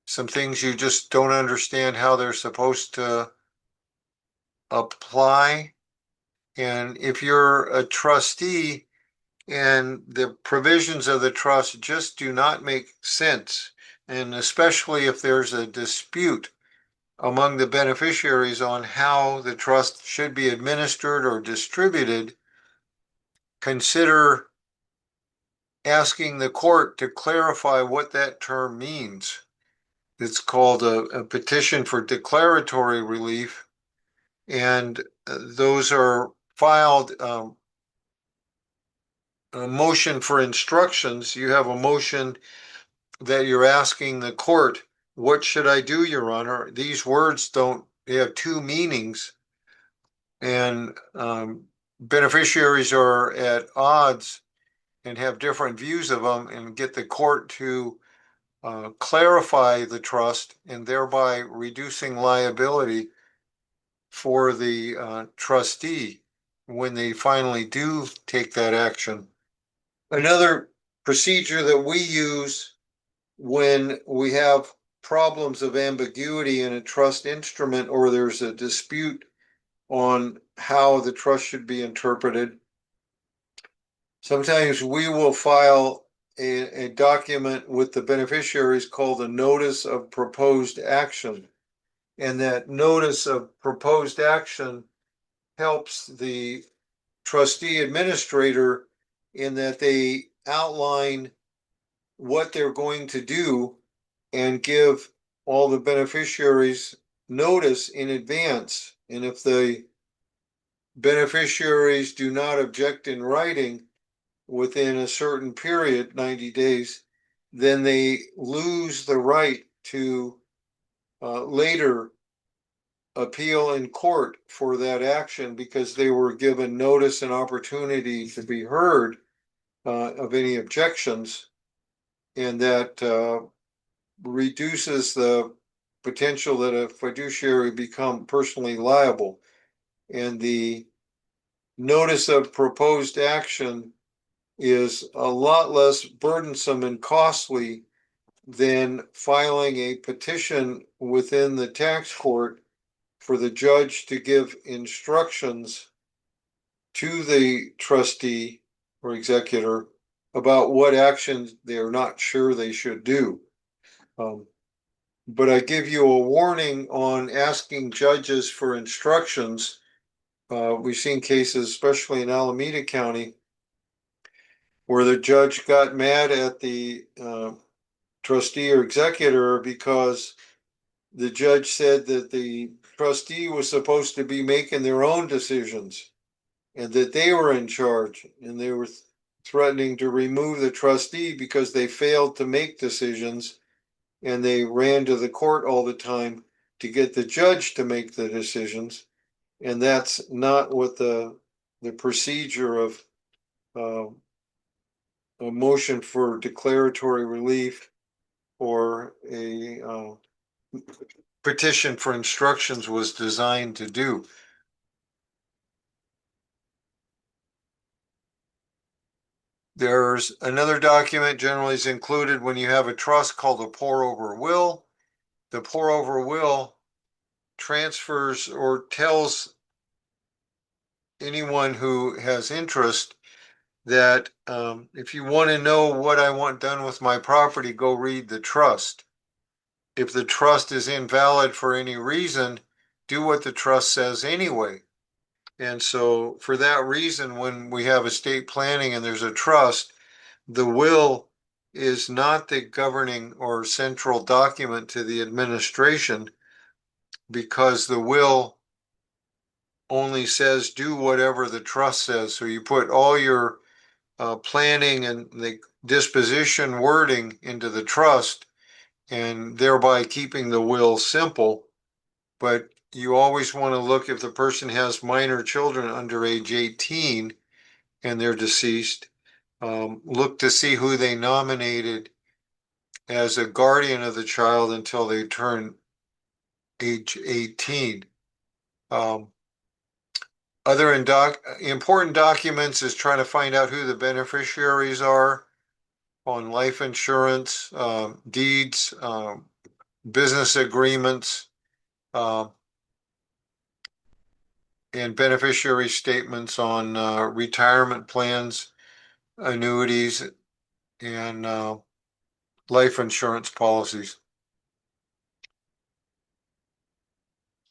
some things you just don't understand how they're supposed to apply. And if you're a trustee and the provisions of the trust just do not make sense, and especially if there's a dispute among the beneficiaries on how the trust should be administered or distributed, consider asking the court to clarify what that term means. It's called a petition for declaratory relief, and those are filed. A motion for instructions. You have a motion that you're asking the court, what should I do, Your Honor? These words don't, they have two meanings, and beneficiaries are at odds and have different views of them, and get the court to clarify the trust and thereby reducing liability for the trustee when they finally do take that action. Another procedure that we use when we have problems of ambiguity in a trust instrument, or there's a dispute on how the trust should be interpreted, sometimes we will file a document with the beneficiaries called a notice of proposed action. And that notice of proposed action helps the trustee administrator in that they outline what they're going to do and give all the beneficiaries notice in advance. And if the beneficiaries do not object in writing within a certain period, 90 days, then they lose the right to later appeal in court for that action, because they were given notice and opportunity to be heard of any objections. And that reduces the potential that a fiduciary become personally liable. And the notice of proposed action is a lot less burdensome and costly than filing a petition within the tax court for the judge to give instructions to the trustee or executor about what actions they're not sure they should do. But I give you a warning on asking judges for instructions. We've seen cases, especially in Alameda County, where the judge got mad at the trustee or executor because the judge said that the trustee was supposed to be making their own decisions and that they were in charge, and they were threatening to remove the trustee because they failed to make decisions, and they ran to the court all the time to get the judge to make the decisions. And that's not what the procedure of uh, a motion for declaratory relief or a petition for instructions was designed to do. There's another document generally is included when you have a trust called a pour over will. The pour over will transfers or tells anyone who has interest that if you want to know what I want done with my property, go read the trust. If the trust is invalid for any reason, do what the trust says anyway. And so for that reason, when we have estate planning and there's a trust, the will is not the governing or central document to the administration, because the will only says do whatever the trust says. So you put all your planning and the disposition wording into the trust, and thereby keeping the will simple. But you always want to look, if the person has minor children under age 18 and they're deceased, look to see who they nominated as a guardian of the child until they turn age 18. Other important documents is trying to find out who the beneficiaries are on life insurance, deeds, business agreements, and beneficiary statements on retirement plans, annuities, and life insurance policies.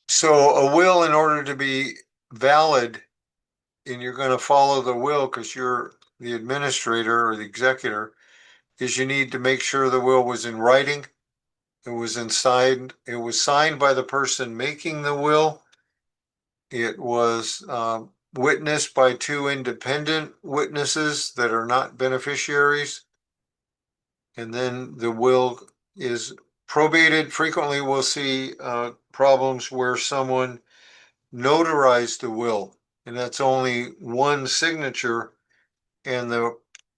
So a will, in order to be valid, and you're going to follow the will because you're the administrator or the executor, is you need to make sure the will was in writing. It was signed by the person making the will. It was witnessed by two independent witnesses that are not beneficiaries. And then the will is probated. Frequently, we'll see problems where someone notarized the will, and that's only one signature. And the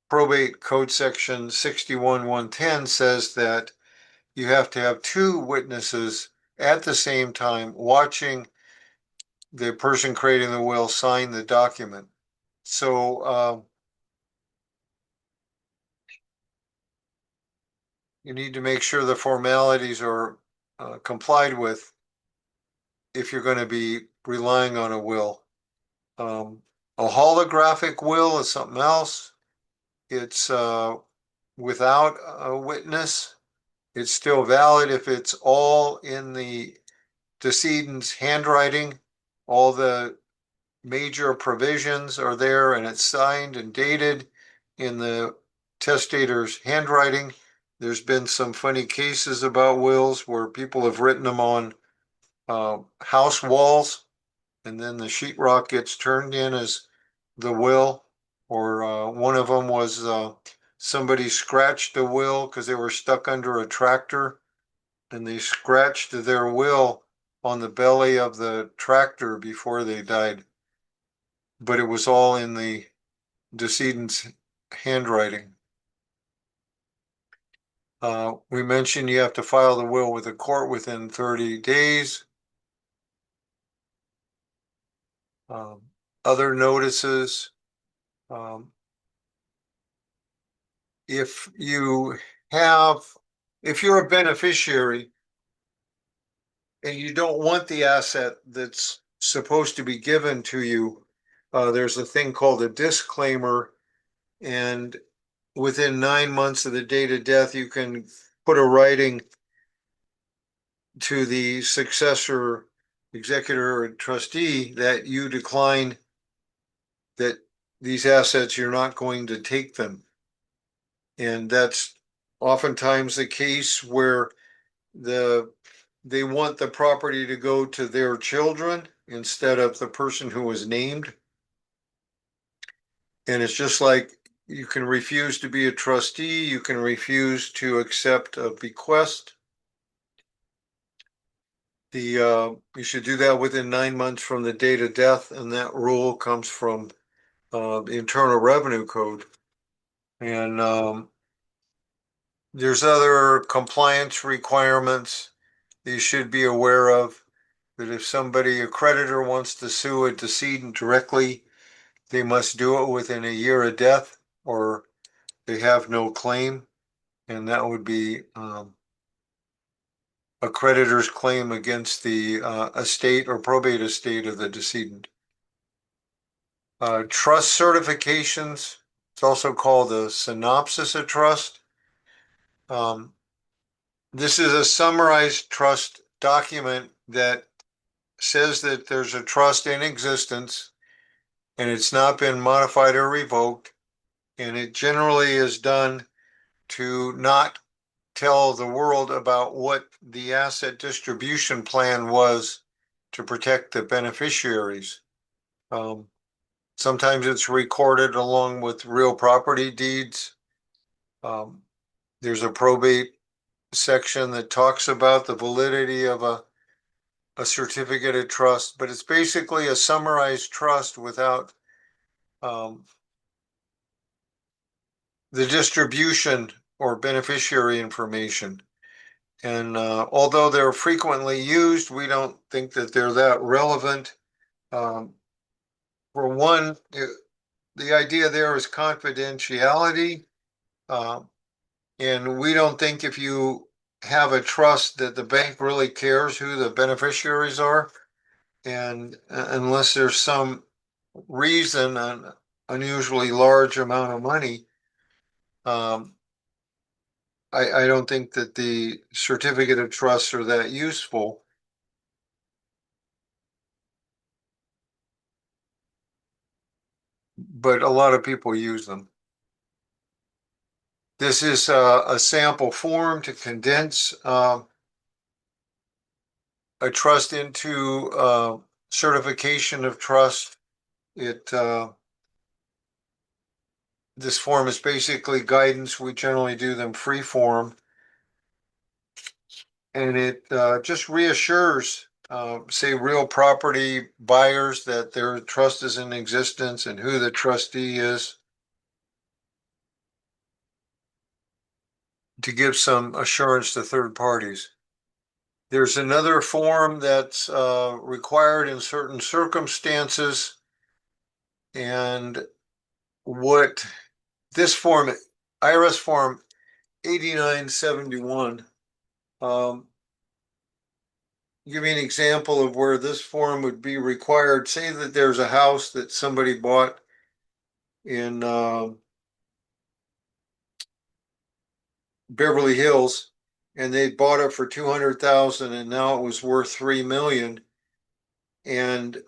probate code section 61-110 says that you have to have two witnesses at the same time watching the person creating the will sign the document. So you need to make sure the formalities are complied with if you're going to be relying on a will. A holographic will is something else. It's without a witness. It's still valid if it's all in the decedent's handwriting. All the major provisions are there and it's signed and dated in the testator's handwriting. There's been some funny cases about wills where people have written them on house walls, and then the sheetrock gets turned in as the will. Or one of them was somebody scratched a will because they were stuck under a tractor, and they scratched their will on the belly of the tractor before they died. But it was all in the decedent's handwriting. We mentioned you have to file the will with the court within 30 days. Other notices. If you have, if you're a beneficiary and you don't want the asset that's supposed to be given to you, there's a thing called a disclaimer, and within 9 months of the date of death, you can put a writing to the successor executor or trustee that you decline that these assets, you're not going to take them. And that's oftentimes the case where they want the property to go to their children instead of the person who was named. And it's just like you can refuse to be a trustee, you can refuse to accept a bequest. You should do that within 9 months from the date of death, and that rule comes from the Internal Revenue Code. And there's other compliance requirements that you should be aware of. That if somebody, a creditor, wants to sue a decedent directly, they must do it within a year of death, or they have no claim, and that would be a creditor's claim against the estate or probate estate of the decedent. Trust certifications, it's also called a synopsis of trust. This is a summarized trust document that says that there's a trust in existence and it's not been modified or revoked. And it generally is done to not tell the world about what the asset distribution plan was to protect the beneficiaries. Sometimes it's recorded along with real property deeds. There's a probate section that talks about the validity of a certificate of trust, but it's basically a summarized trust without the distribution or beneficiary information. And although they're frequently used, we don't think that they're that relevant. For one, the idea there is confidentiality. And we don't think if you have a trust that the bank really cares who the beneficiaries are. And unless there's some reason, an unusually large amount of money, I don't think that the certificate of trusts are that useful. But a lot of people use them. This is a sample form to condense a trust into certification of trust. This form is basically guidance. We generally do them free form. And it just reassures, say, real property buyers that their trust is in existence and who the trustee is, to give some assurance to third parties. There's another form that's required in certain circumstances. And what this form, IRS form 8971, give me an example of where this form would be required. Say that there's a house that somebody bought in Beverly Hills, and they bought it for 200,000 and now it was worth 3 million. And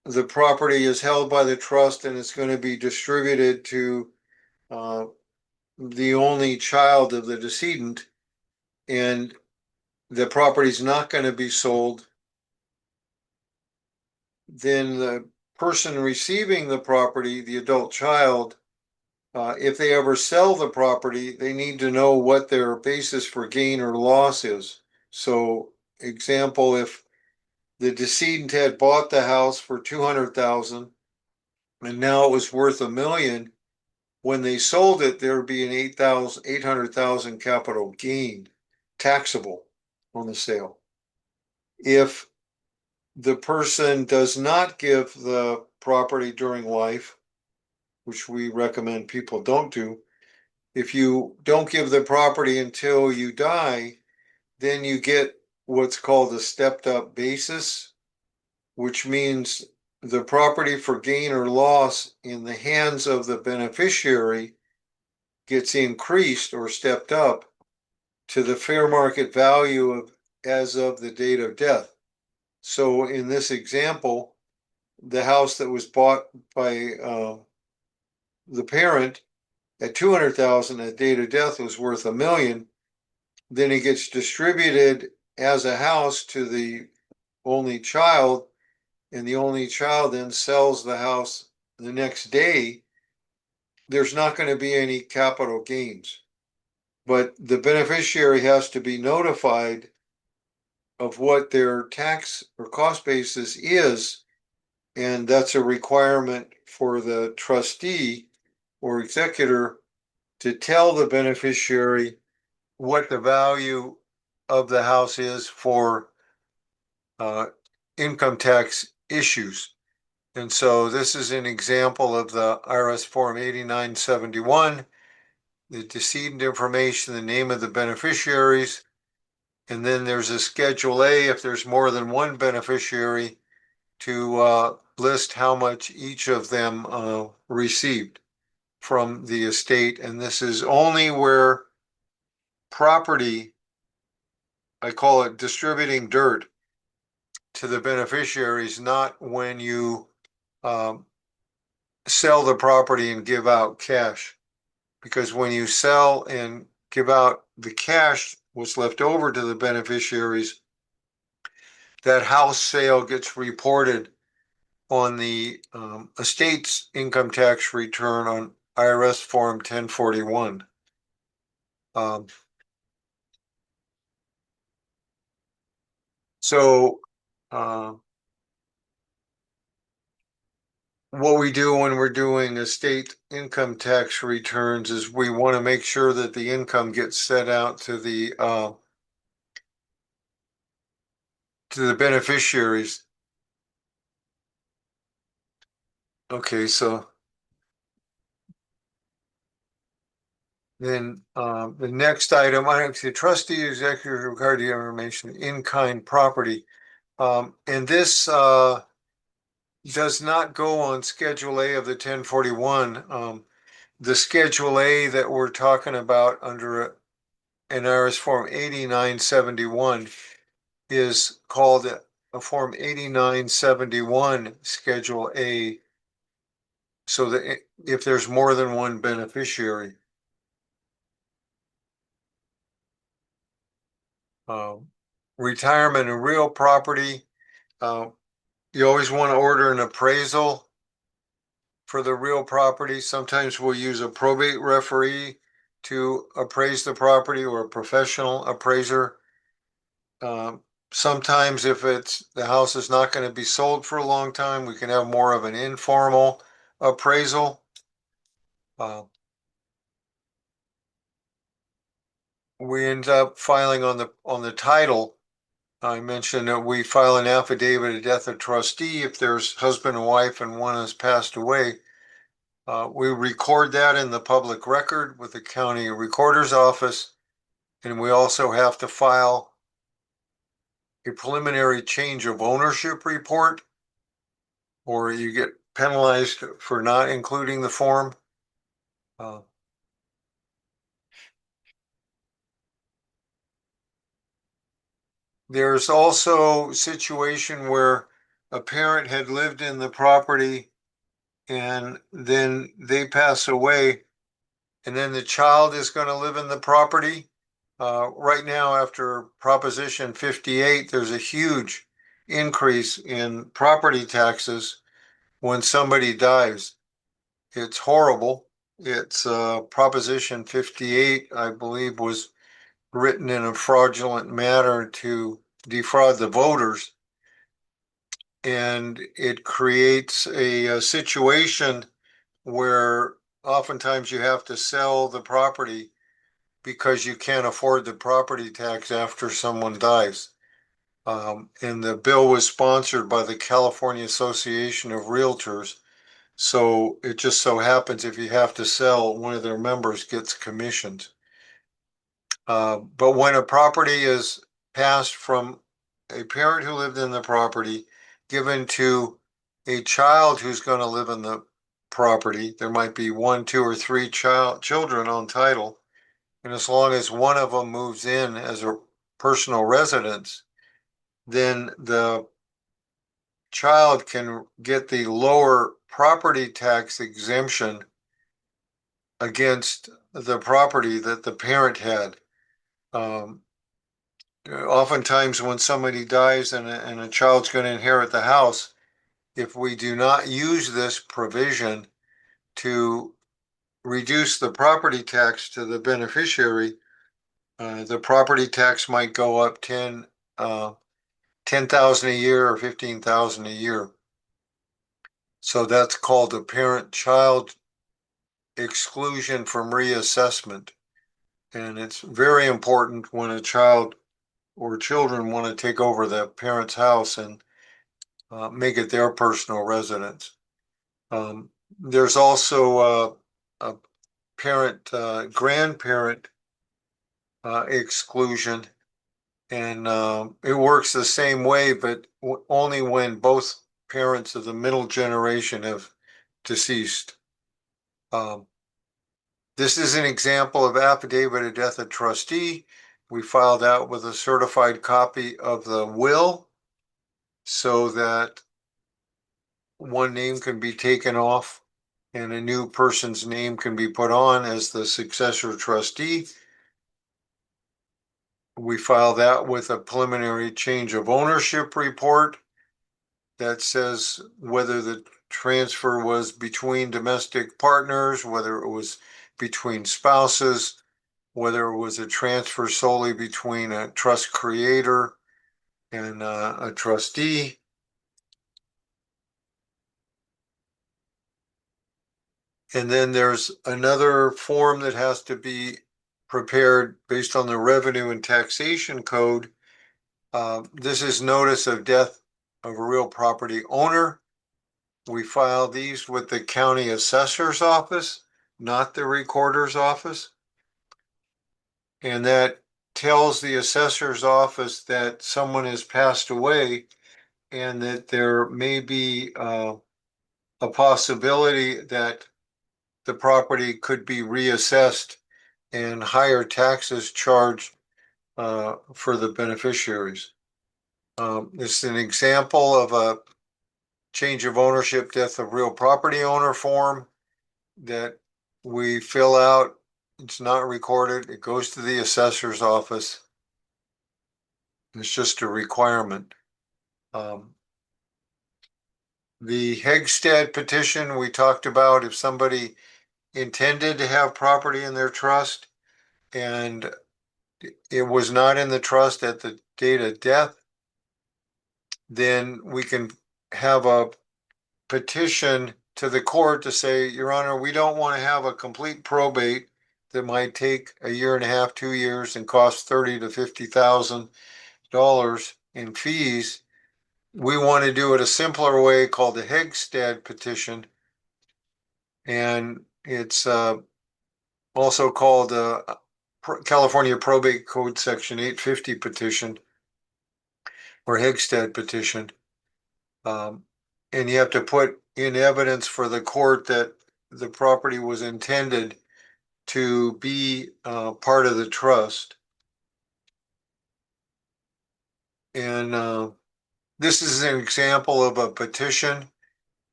the property is held by the trust and it's going to be distributed to the only child of the decedent, and the property is not going to be sold. Then the person receiving the property, the adult child, if they ever sell the property, they need to know what their basis for gain or loss is. So, example, if the decedent had bought the house for 200,000 and now it was worth 1 million, when they sold it, there would be an 800,000 capital gain, taxable on the sale. If the person does not give the property during life, which we recommend people don't do, if you don't give the property until you die, then you get what's called a stepped up basis, which means the property for gain or loss in the hands of the beneficiary gets increased or stepped up to the fair market value of as of the date of death. So in this example, the house that was bought by the parent at 200,000 at date of death was worth $1 million. Then it gets distributed as a house to the only child, and the only child then sells the house the next day. There's not going to be any capital gains, but the beneficiary has to be notified of what their tax or cost basis is, and that's a requirement for the trustee or executor to tell the beneficiary what the value of the house is for income tax issues. And so this is an example of the IRS Form 8971, the decedent information, the name of the beneficiaries, and then there's a Schedule A if there's more than one beneficiary to list how much each of them received from the estate. And this is only where property, I call it distributing dirt to the beneficiaries, not when you um, sell the property and give out cash. Because when you sell and give out the cash, what's left over to the beneficiaries, that house sale gets reported on the estate's income tax return on IRS Form 1041. Um, so uh, what we do when we're doing estate income tax returns is we want to make sure that the income gets set out to the beneficiaries. Okay, so then the next item, I the trustee executor regard the information in-kind property. And this does not go on Schedule A of the 1041. The Schedule A that we're talking about under an IRS Form 8971 is called a Form 8971 Schedule A. So that if there's more than one beneficiary. Retirement and real property. You always want to order an appraisal for the real property. Sometimes we'll use a probate referee to appraise the property or a professional appraiser. Sometimes if the house is not going to be sold for a long time, we can have more of an informal appraisal. We end up filing on the title. I mentioned that we file an affidavit of death of trustee if there's husband and wife and one has passed away. We record that in the public record with the county recorder's office, and we also have to file a preliminary change of ownership report, or you get penalized for not including the form. There's also a situation where a parent had lived in the property and then they pass away, and then the child is going to live in the property. Right now, after Proposition 58, there's a huge increase in property taxes when somebody dies. It's horrible. It's Proposition 58, I believe, was written in a fraudulent manner to defraud the voters. And it creates a situation where oftentimes you have to sell the property because you can't afford the property tax after someone dies. And the bill was sponsored by the California Association of Realtors. So it just so happens if you have to sell, one of their members gets commissioned. But when a property is passed from a parent who lived in the property given to a child who's going to live in the property. There might be one, two, or three children on title. And as long as one of them moves in as a personal residence, then the child can get the lower property tax exemption against the property that the parent had. Um, Oftentimes, when somebody dies and a child's going to inherit the house, if we do not use this provision to reduce the property tax to the beneficiary, the property tax might go up 10,000 a year or 15,000 a year. So that's called a parent-child exclusion from reassessment. And it's very important when a child or children want to take over the parent's house and make it their personal residence. There's also a parent, grandparent exclusion, and it works the same way, but only when both parents of the middle generation have deceased. Um, This is an example of affidavit of death of trustee. We filed out with a certified copy of the will so that one name can be taken off and a new person's name can be put on as the successor trustee. We file that with a preliminary change of ownership report that says whether the transfer was between domestic partners, whether it was between spouses, whether it was a transfer solely between a trust creator and a trustee. And then there's another form that has to be prepared based on the revenue and taxation code. This is notice of death of a real property owner. We file these with the county assessor's office, not the recorder's office. And that tells the assessor's office that someone has passed away and that there may be a possibility that the property could be reassessed and higher taxes charged for the beneficiaries. This is an example of a change of ownership, death of real property owner form that we fill out. It's not recorded. It goes to the assessor's office. It's just a requirement. The Hegstead petition we talked about, if somebody intended to have property in their trust and it was not in the trust at the date of death, then we can have a petition to the court to say, Your Honor, we don't want to have a complete probate that might take a year and a half, 2 years, and cost $30,000 to $50,000 in fees. We want to do it a simpler way called the Hegstead petition. And it's also called California Probate Code Section 850 petition or Hegstead petition. And you have to put in evidence for the court that the property was intended to be part of the trust. And this is an example of a petition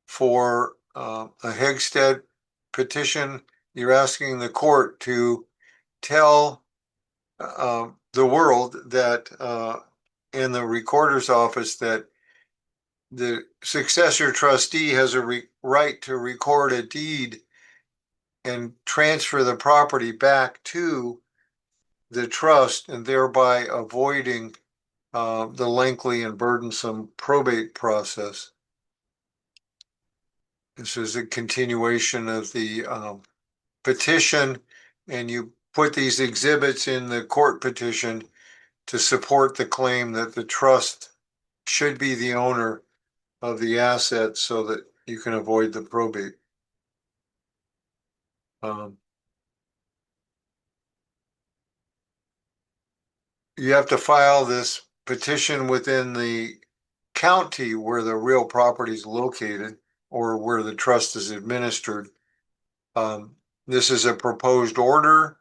for a Hegstead petition. You're asking the court to tell the world that in the recorder's office that the successor trustee has a right to record a deed and transfer the property back to the trust and thereby avoiding the lengthy and burdensome probate process. This is a continuation of the petition, and you put these exhibits in the court petition to support the claim that the trust should be the owner of the assets so that you can avoid the probate. You have to file this petition within the county where the real property is located or where the trust is administered. This is a proposed order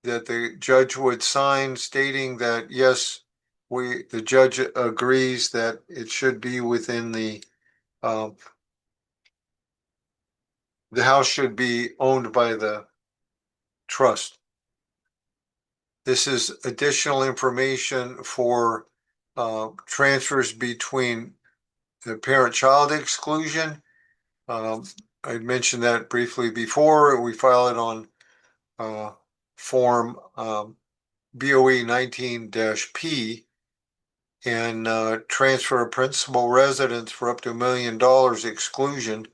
that the judge would sign stating that, yes, the judge agrees that it should be within the house should be owned by the trust. This is additional information for transfers between the parent-child exclusion. I mentioned that briefly before. We file it on form BOE 19-P and transfer of principal residence for up to $1 million exclusion.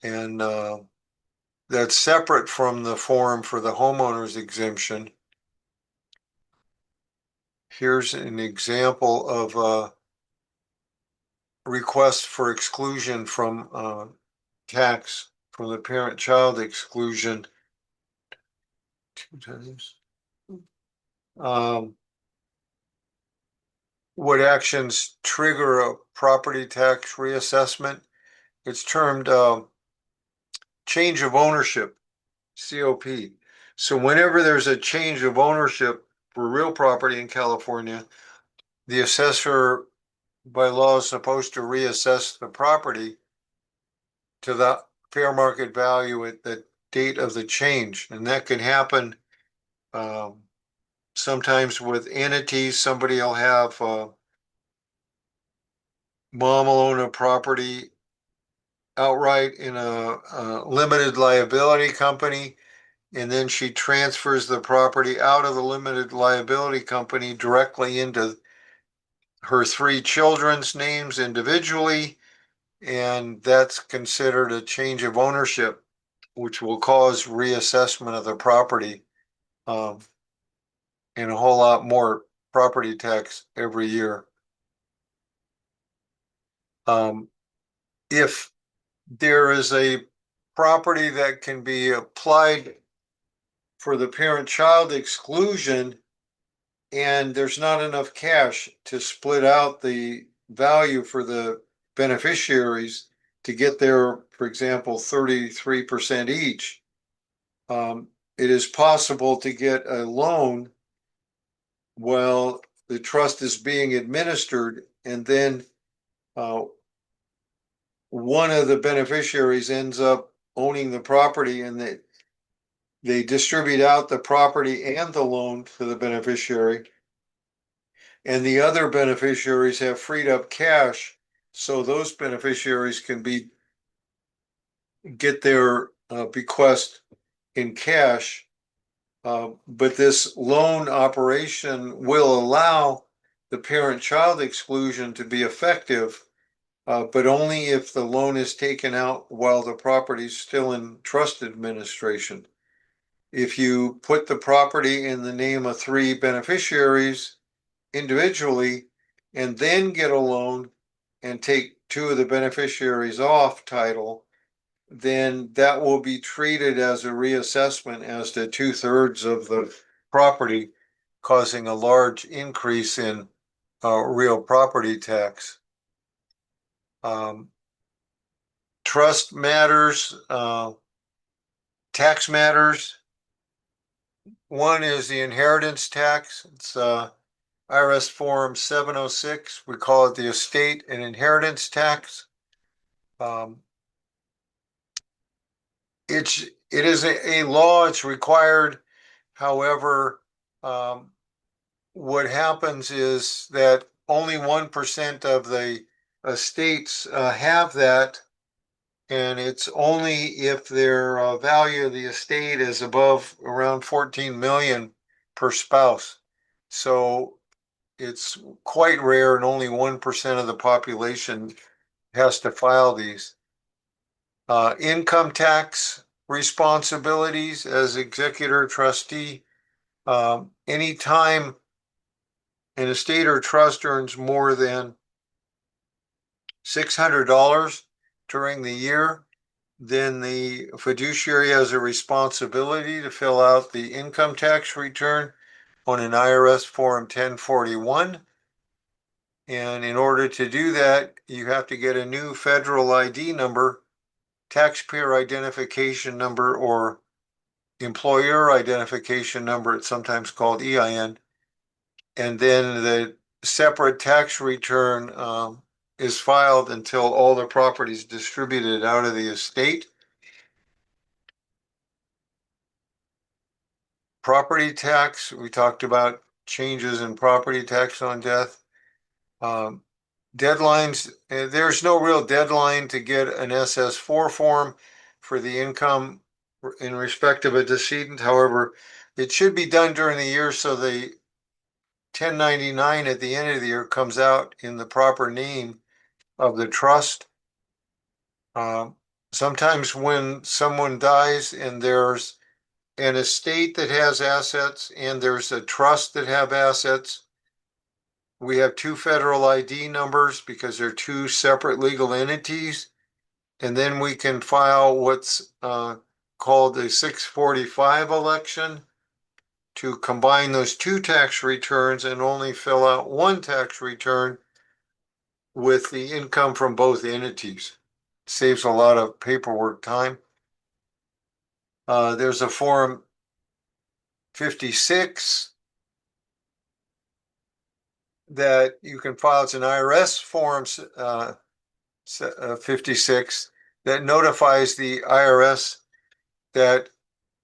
And that's separate from the form for the homeowner's exemption. Here's an example of a request for exclusion from tax from the parent-child exclusion. 2 times. What actions trigger a property tax reassessment? It's termed change of ownership, COP. So whenever there's a change of ownership for real property in California, the assessor by law is supposed to reassess the property to the fair market value at the date of the change. And that can happen sometimes with entities. Somebody will have mom will own a property outright in a limited liability company, and then she transfers the property out of the limited liability company directly into her 3 children's names individually, and that's considered a change of ownership, which will cause reassessment of the property and a whole lot more property tax every year. If there is a property that can be applied for the parent-child exclusion and there's not enough cash to split out the value for the beneficiaries to get their, for example, 33% each, it is possible to get a loan while the trust is being administered, and then one of the beneficiaries ends up owning the property, and they distribute out the property and the loan to the beneficiary. And the other beneficiaries have freed up cash, so those beneficiaries can get their bequest in cash. But this loan operation will allow the parent-child exclusion to be effective, but only if the loan is taken out while the property is still in trust administration. If you put the property in the name of 3 beneficiaries individually and then get a loan and take 2 of the beneficiaries off title, then that will be treated as a reassessment as to 2/3 of the property, causing a large increase in real property tax. Trust matters, tax matters. One is the inheritance tax. It's IRS Form 706. We call it the estate and inheritance tax. It is a law. It's required. However, what happens is that only 1% of the estates have that, and it's only if their value of the estate is above around 14 million per spouse. So it's quite rare, and only 1% of the population has to file these. Income tax responsibilities as executor trustee. Anytime an estate or trust earns more than $600 during the year, then the fiduciary has a responsibility to fill out the income tax return. on an IRS Form 1041. And in order to do that, you have to get a new federal ID number, taxpayer identification number, or employer identification number. It's sometimes called EIN. And then the separate tax return is filed until all the property is distributed out of the estate. Property tax, we talked about changes in property tax on death. Deadlines, there's no real deadline to get an SS4 form for the income in respect of a decedent. However, it should be done during the year so the 1099 at the end of the year comes out in the proper name of the trust. Sometimes when someone dies and there's an estate that has assets and there's a trust that have assets, we have two federal ID numbers because they're two separate legal entities. And then we can file what's called a 645 election to combine those two tax returns and only fill out one tax return with the income from both entities. Saves a lot of paperwork time. There's a Form 56 that you can file. It's an IRS Form 56 that notifies the IRS that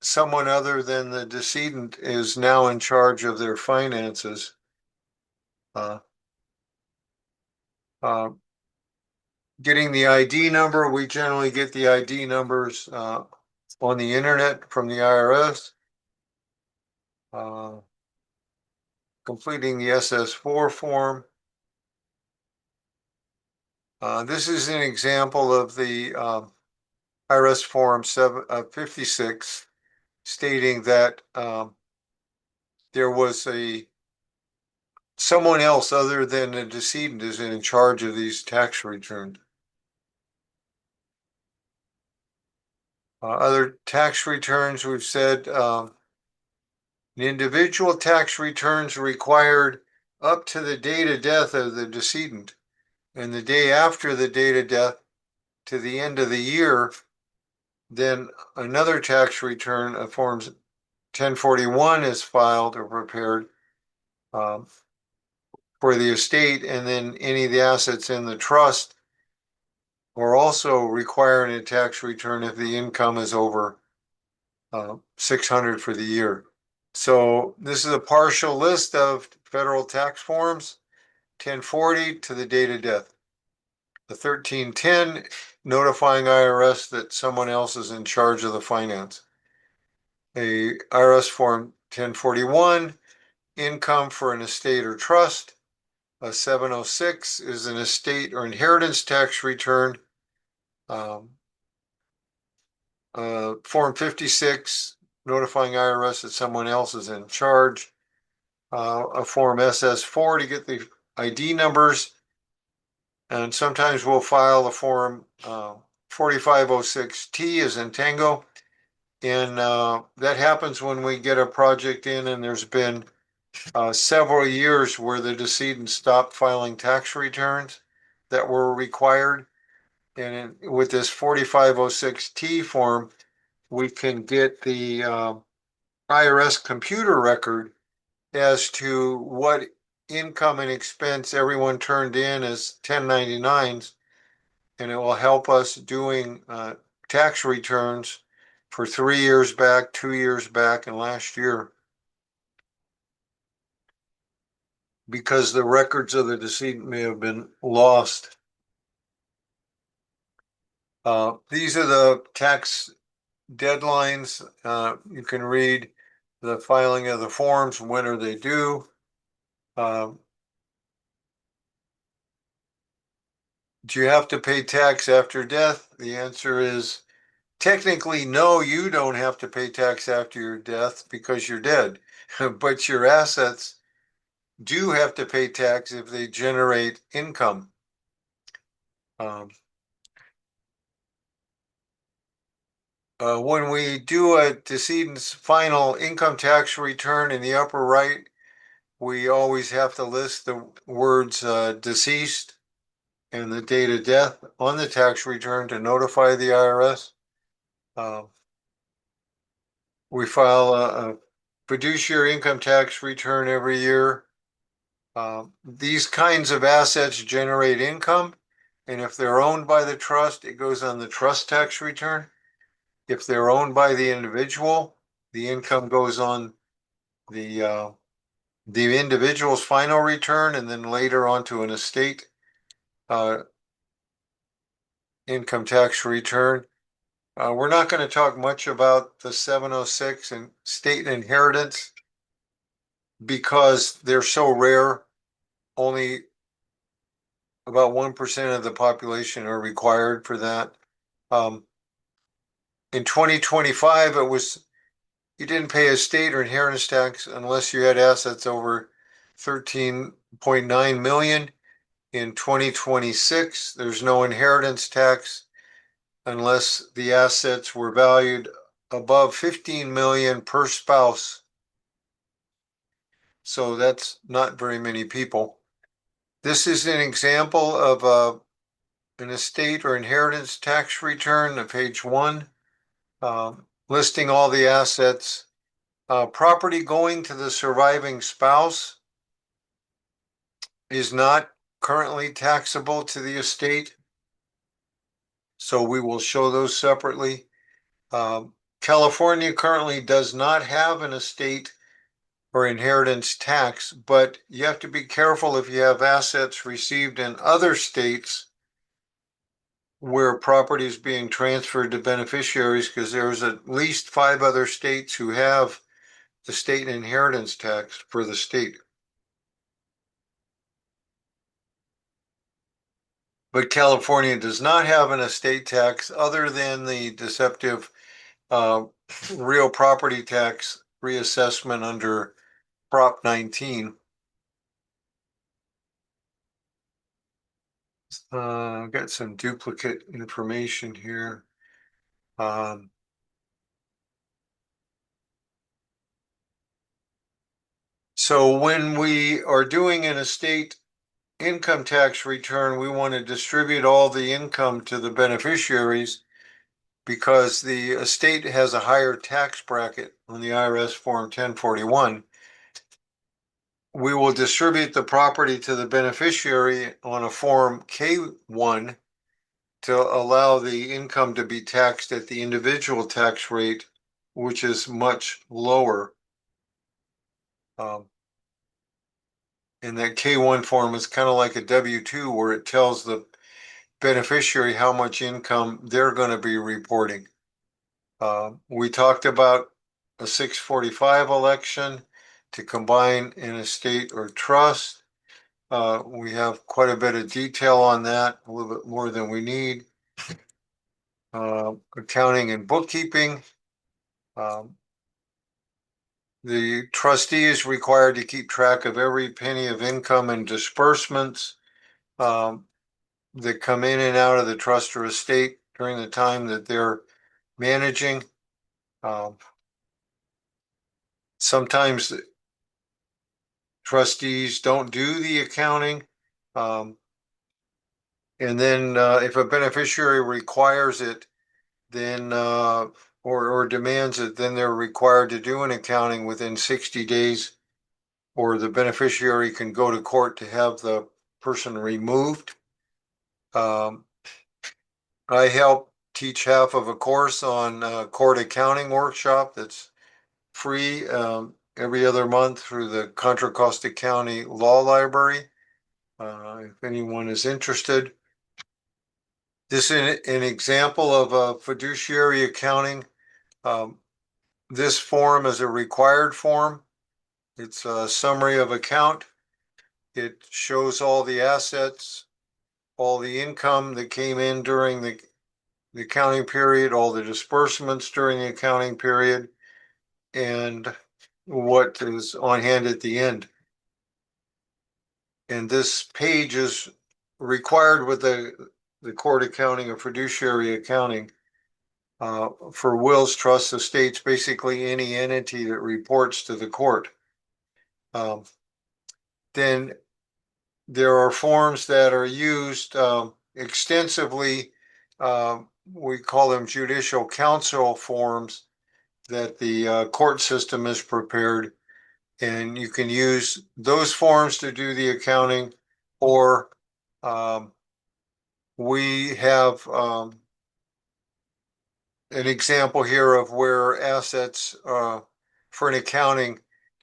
someone other than the decedent is now in charge of their finances. Uh, uh, Getting the ID number, we generally get the ID numbers on the internet from the IRS. Completing the SS4 form. This is an example of the IRS Form 56 stating that there was someone else other than the decedent is in charge of these tax returns. Other tax returns, we've said the individual tax returns required up to the date of death of the decedent, and the day after the date of death to the end of the year, then another tax return of Forms 1041 is filed or prepared for the estate, and then any of the assets in the trust are also requiring a tax return if the income is over 600 for the year. So this is a partial list of federal tax forms, 1040 to the date of death. The 1310, notifying IRS that someone else is in charge of the finance. A IRS Form 1041, income for an estate or trust. A 706 is an estate or inheritance tax return. Form 56, notifying IRS that someone else is in charge. A Form SS4 to get the ID numbers. And sometimes we'll file a Form 4506T as in Tango. And that happens when we get a project in and there's been several years where the decedent stopped filing tax returns that were required. And with this 4506T form, we can get the IRS computer record as to what income and expense everyone turned in as 1099s, and it will help us doing tax returns for 3 years back, 2 years back, and last year, because the records of the decedent may have been lost. These are the tax deadlines. You can read the filing of the forms, when are they due. Do you have to pay tax after death? The answer is technically no, you don't have to pay tax after your death because you're dead. But your assets do have to pay tax if they generate income. When we do a decedent's final income tax return in the upper right, we always have to list the words deceased and the date of death on the tax return to notify the IRS. We file a fiduciary income tax return every year. These kinds of assets generate income, and if they're owned by the trust, it goes on the trust tax return. If they're owned by the individual, the income goes on the individual's final return and then later onto an estate income tax return. We're not going to talk much about the 706 and state inheritance because they're so rare. Only about 1% of the population are required for that. In 2025, you didn't pay estate or inheritance tax unless you had assets over 13.9 million. In 2026, there's no inheritance tax unless the assets were valued above 15 million per spouse. So that's not very many people. This is an example of an estate or inheritance tax return on page 1, listing all the assets. Property going to the surviving spouse is not currently taxable to the estate, so we will show those separately. California currently does not have an estate or inheritance tax, but you have to be careful if you have assets received in other states where property is being transferred to beneficiaries, because there's at least 5 other states who have the state inheritance tax for the state. But California does not have an estate tax other than the deceptive real property tax reassessment under Prop 19. I've got some duplicate information here. So when we are doing an estate income tax return, we want to distribute all the income to the beneficiaries because the estate has a higher tax bracket on the IRS Form 1041. We will distribute the property to the beneficiary on a Form K1 to allow the income to be taxed at the individual tax rate, which is much lower. And that K1 form is kind of like a W-2 where it tells the beneficiary how much income they're going to be reporting. We talked about a 645 election to combine an estate or trust. We have quite a bit of detail on that, a little bit more than we need. Accounting and bookkeeping. The trustee is required to keep track of every penny of income and disbursements that come in and out of the trust or estate during the time that they're managing. Sometimes trustees don't do the accounting. And then if a beneficiary requires it, then or demands it, then they're required to do an accounting within 60 days, or the beneficiary can go to court to have the person removed. I help teach half of a course on court accounting workshop that's free every other month through the Contra Costa County Law Library. If anyone is interested. This is an example of fiduciary accounting. This form is a required form. It's a summary of account. It shows all the assets, all the income that came in during the accounting period, all the disbursements during the accounting period, and what is on hand at the end. And this page is required with the court accounting or fiduciary accounting. For wills, trusts, estates, basically any entity that reports to the court. Then there are forms that are used extensively. We call them judicial counsel forms that the court system has prepared. And you can use those forms to do the accounting, or we have an example here of where assets for an accounting,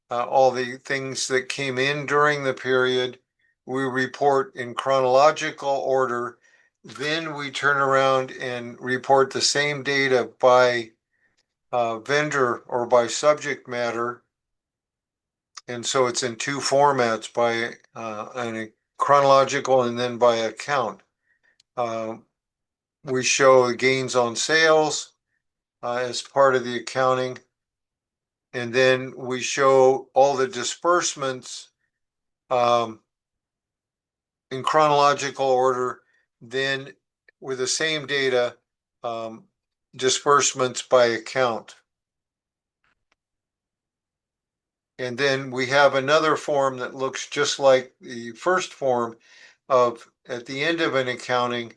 all the things that came in during the period, we report in chronological order. Then we turn around and report the same data by vendor or by subject matter. And so it's in two formats, by a chronological and then by account. We show the gains on sales as part of the accounting. And then we show all the disbursements in chronological order. Then with the same data, disbursements by account. And then we have another form that looks just like the first form of at the end of an accounting,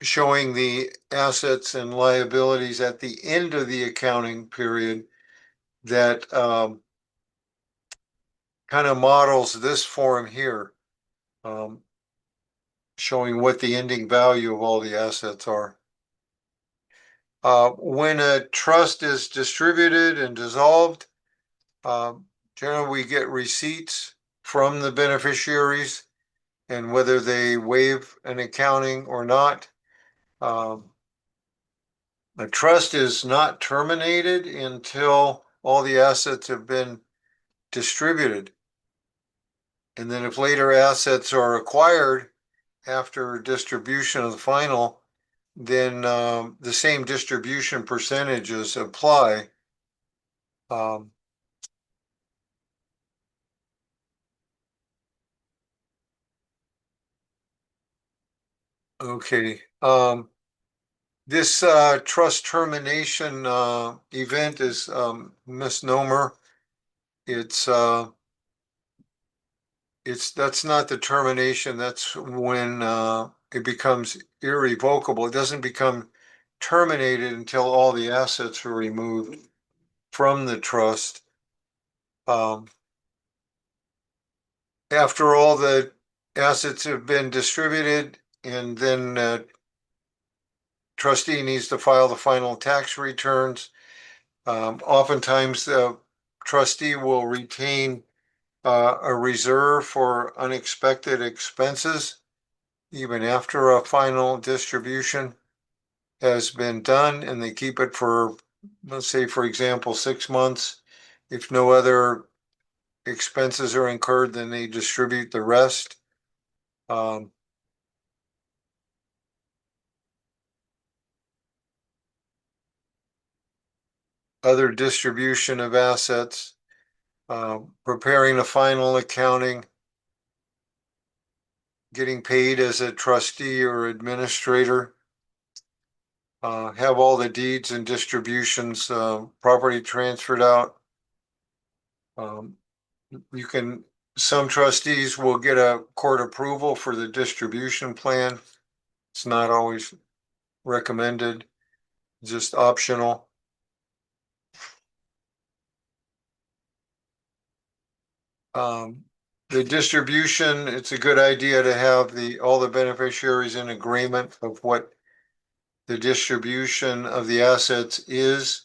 showing the assets and liabilities at the end of the accounting period that kind of models this form here, showing what the ending value of all the assets are. When a trust is distributed and dissolved, generally we get receipts from the beneficiaries, and whether they waive an accounting or not. A trust is not terminated until all the assets have been distributed. And then if later assets are acquired after distribution of the final, then the same distribution percentages apply. Okay. This trust termination event is misnomer. It's that's not the termination. That's when it becomes irrevocable. It doesn't become terminated until all the assets are removed from the trust. After all the assets have been distributed, and then trustee needs to file the final tax returns. Oftentimes the trustee will retain a reserve for unexpected expenses, even after a final distribution has been done, and they keep it for, let's say, for example, 6 months. If no other expenses are incurred, then they distribute the rest. Other distribution of assets, preparing a final accounting, getting paid as a trustee or administrator, have all the deeds and distributions, property transferred out. Some trustees will get a court approval for the distribution plan. It's not always recommended, just optional. The distribution, it's a good idea to have all the beneficiaries in agreement of what the distribution of the assets is,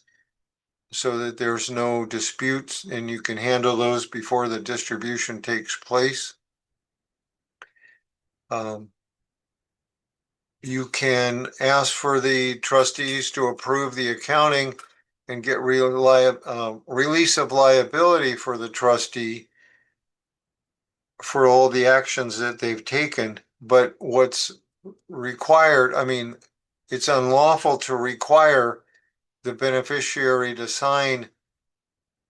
so that there's no disputes and you can handle those before the distribution takes place. You can ask for the trustees to approve the accounting and get release of liability for the trustee for all the actions that they've taken. But what's required, I mean, it's unlawful to require the beneficiary to sign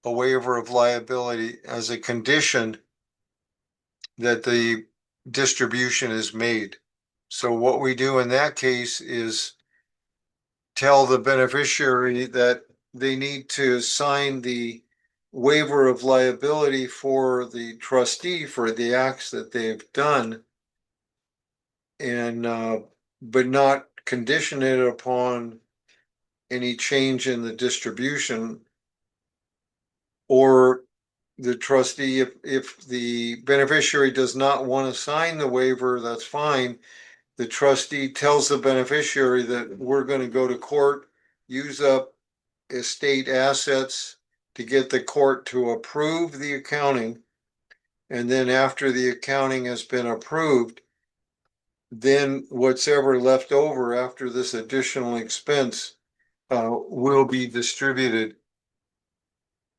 a waiver of liability as a condition that the distribution is made. So what we do in that case is tell the beneficiary that they need to sign the waiver of liability for the trustee for the acts that they've done. And, but not condition it upon any change in the distribution. Or the trustee, if the beneficiary does not want to sign the waiver, that's fine. The trustee tells the beneficiary that we're going to go to court, use up estate assets to get the court to approve the accounting. And then after the accounting has been approved, then what's ever left over after this additional expense will be distributed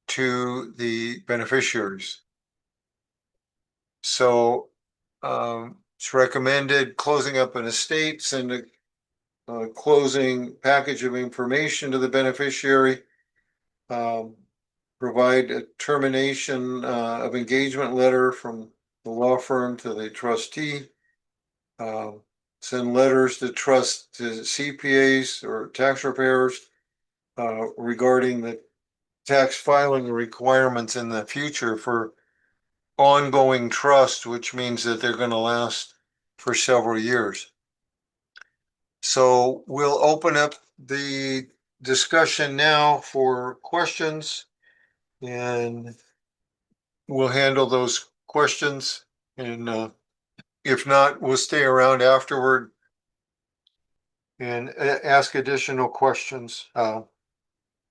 to the beneficiaries. So it's recommended closing up an estate, send a closing package of information to the beneficiary, provide a termination of engagement letter from the law firm to the trustee, send letters to CPAs or tax preparers regarding the tax filing requirements in the future for ongoing trust, which means that they're going to last for several years. So we'll open up the discussion now for questions, and we'll handle those questions. And if not, we'll stay around afterward and ask additional questions,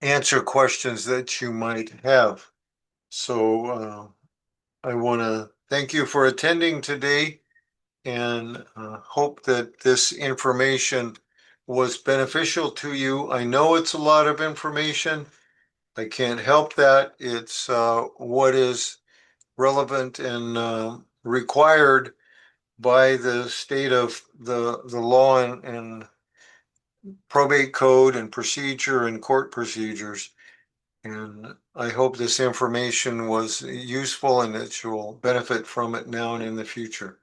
answer questions that you might have. So I want to thank you for attending today and hope that this information was beneficial to you. I know it's a lot of information. I can't help that. It's what is relevant and required by the state of the law and probate code and procedure and court procedures. And I hope this information was useful and that you'll benefit from it now and in the future.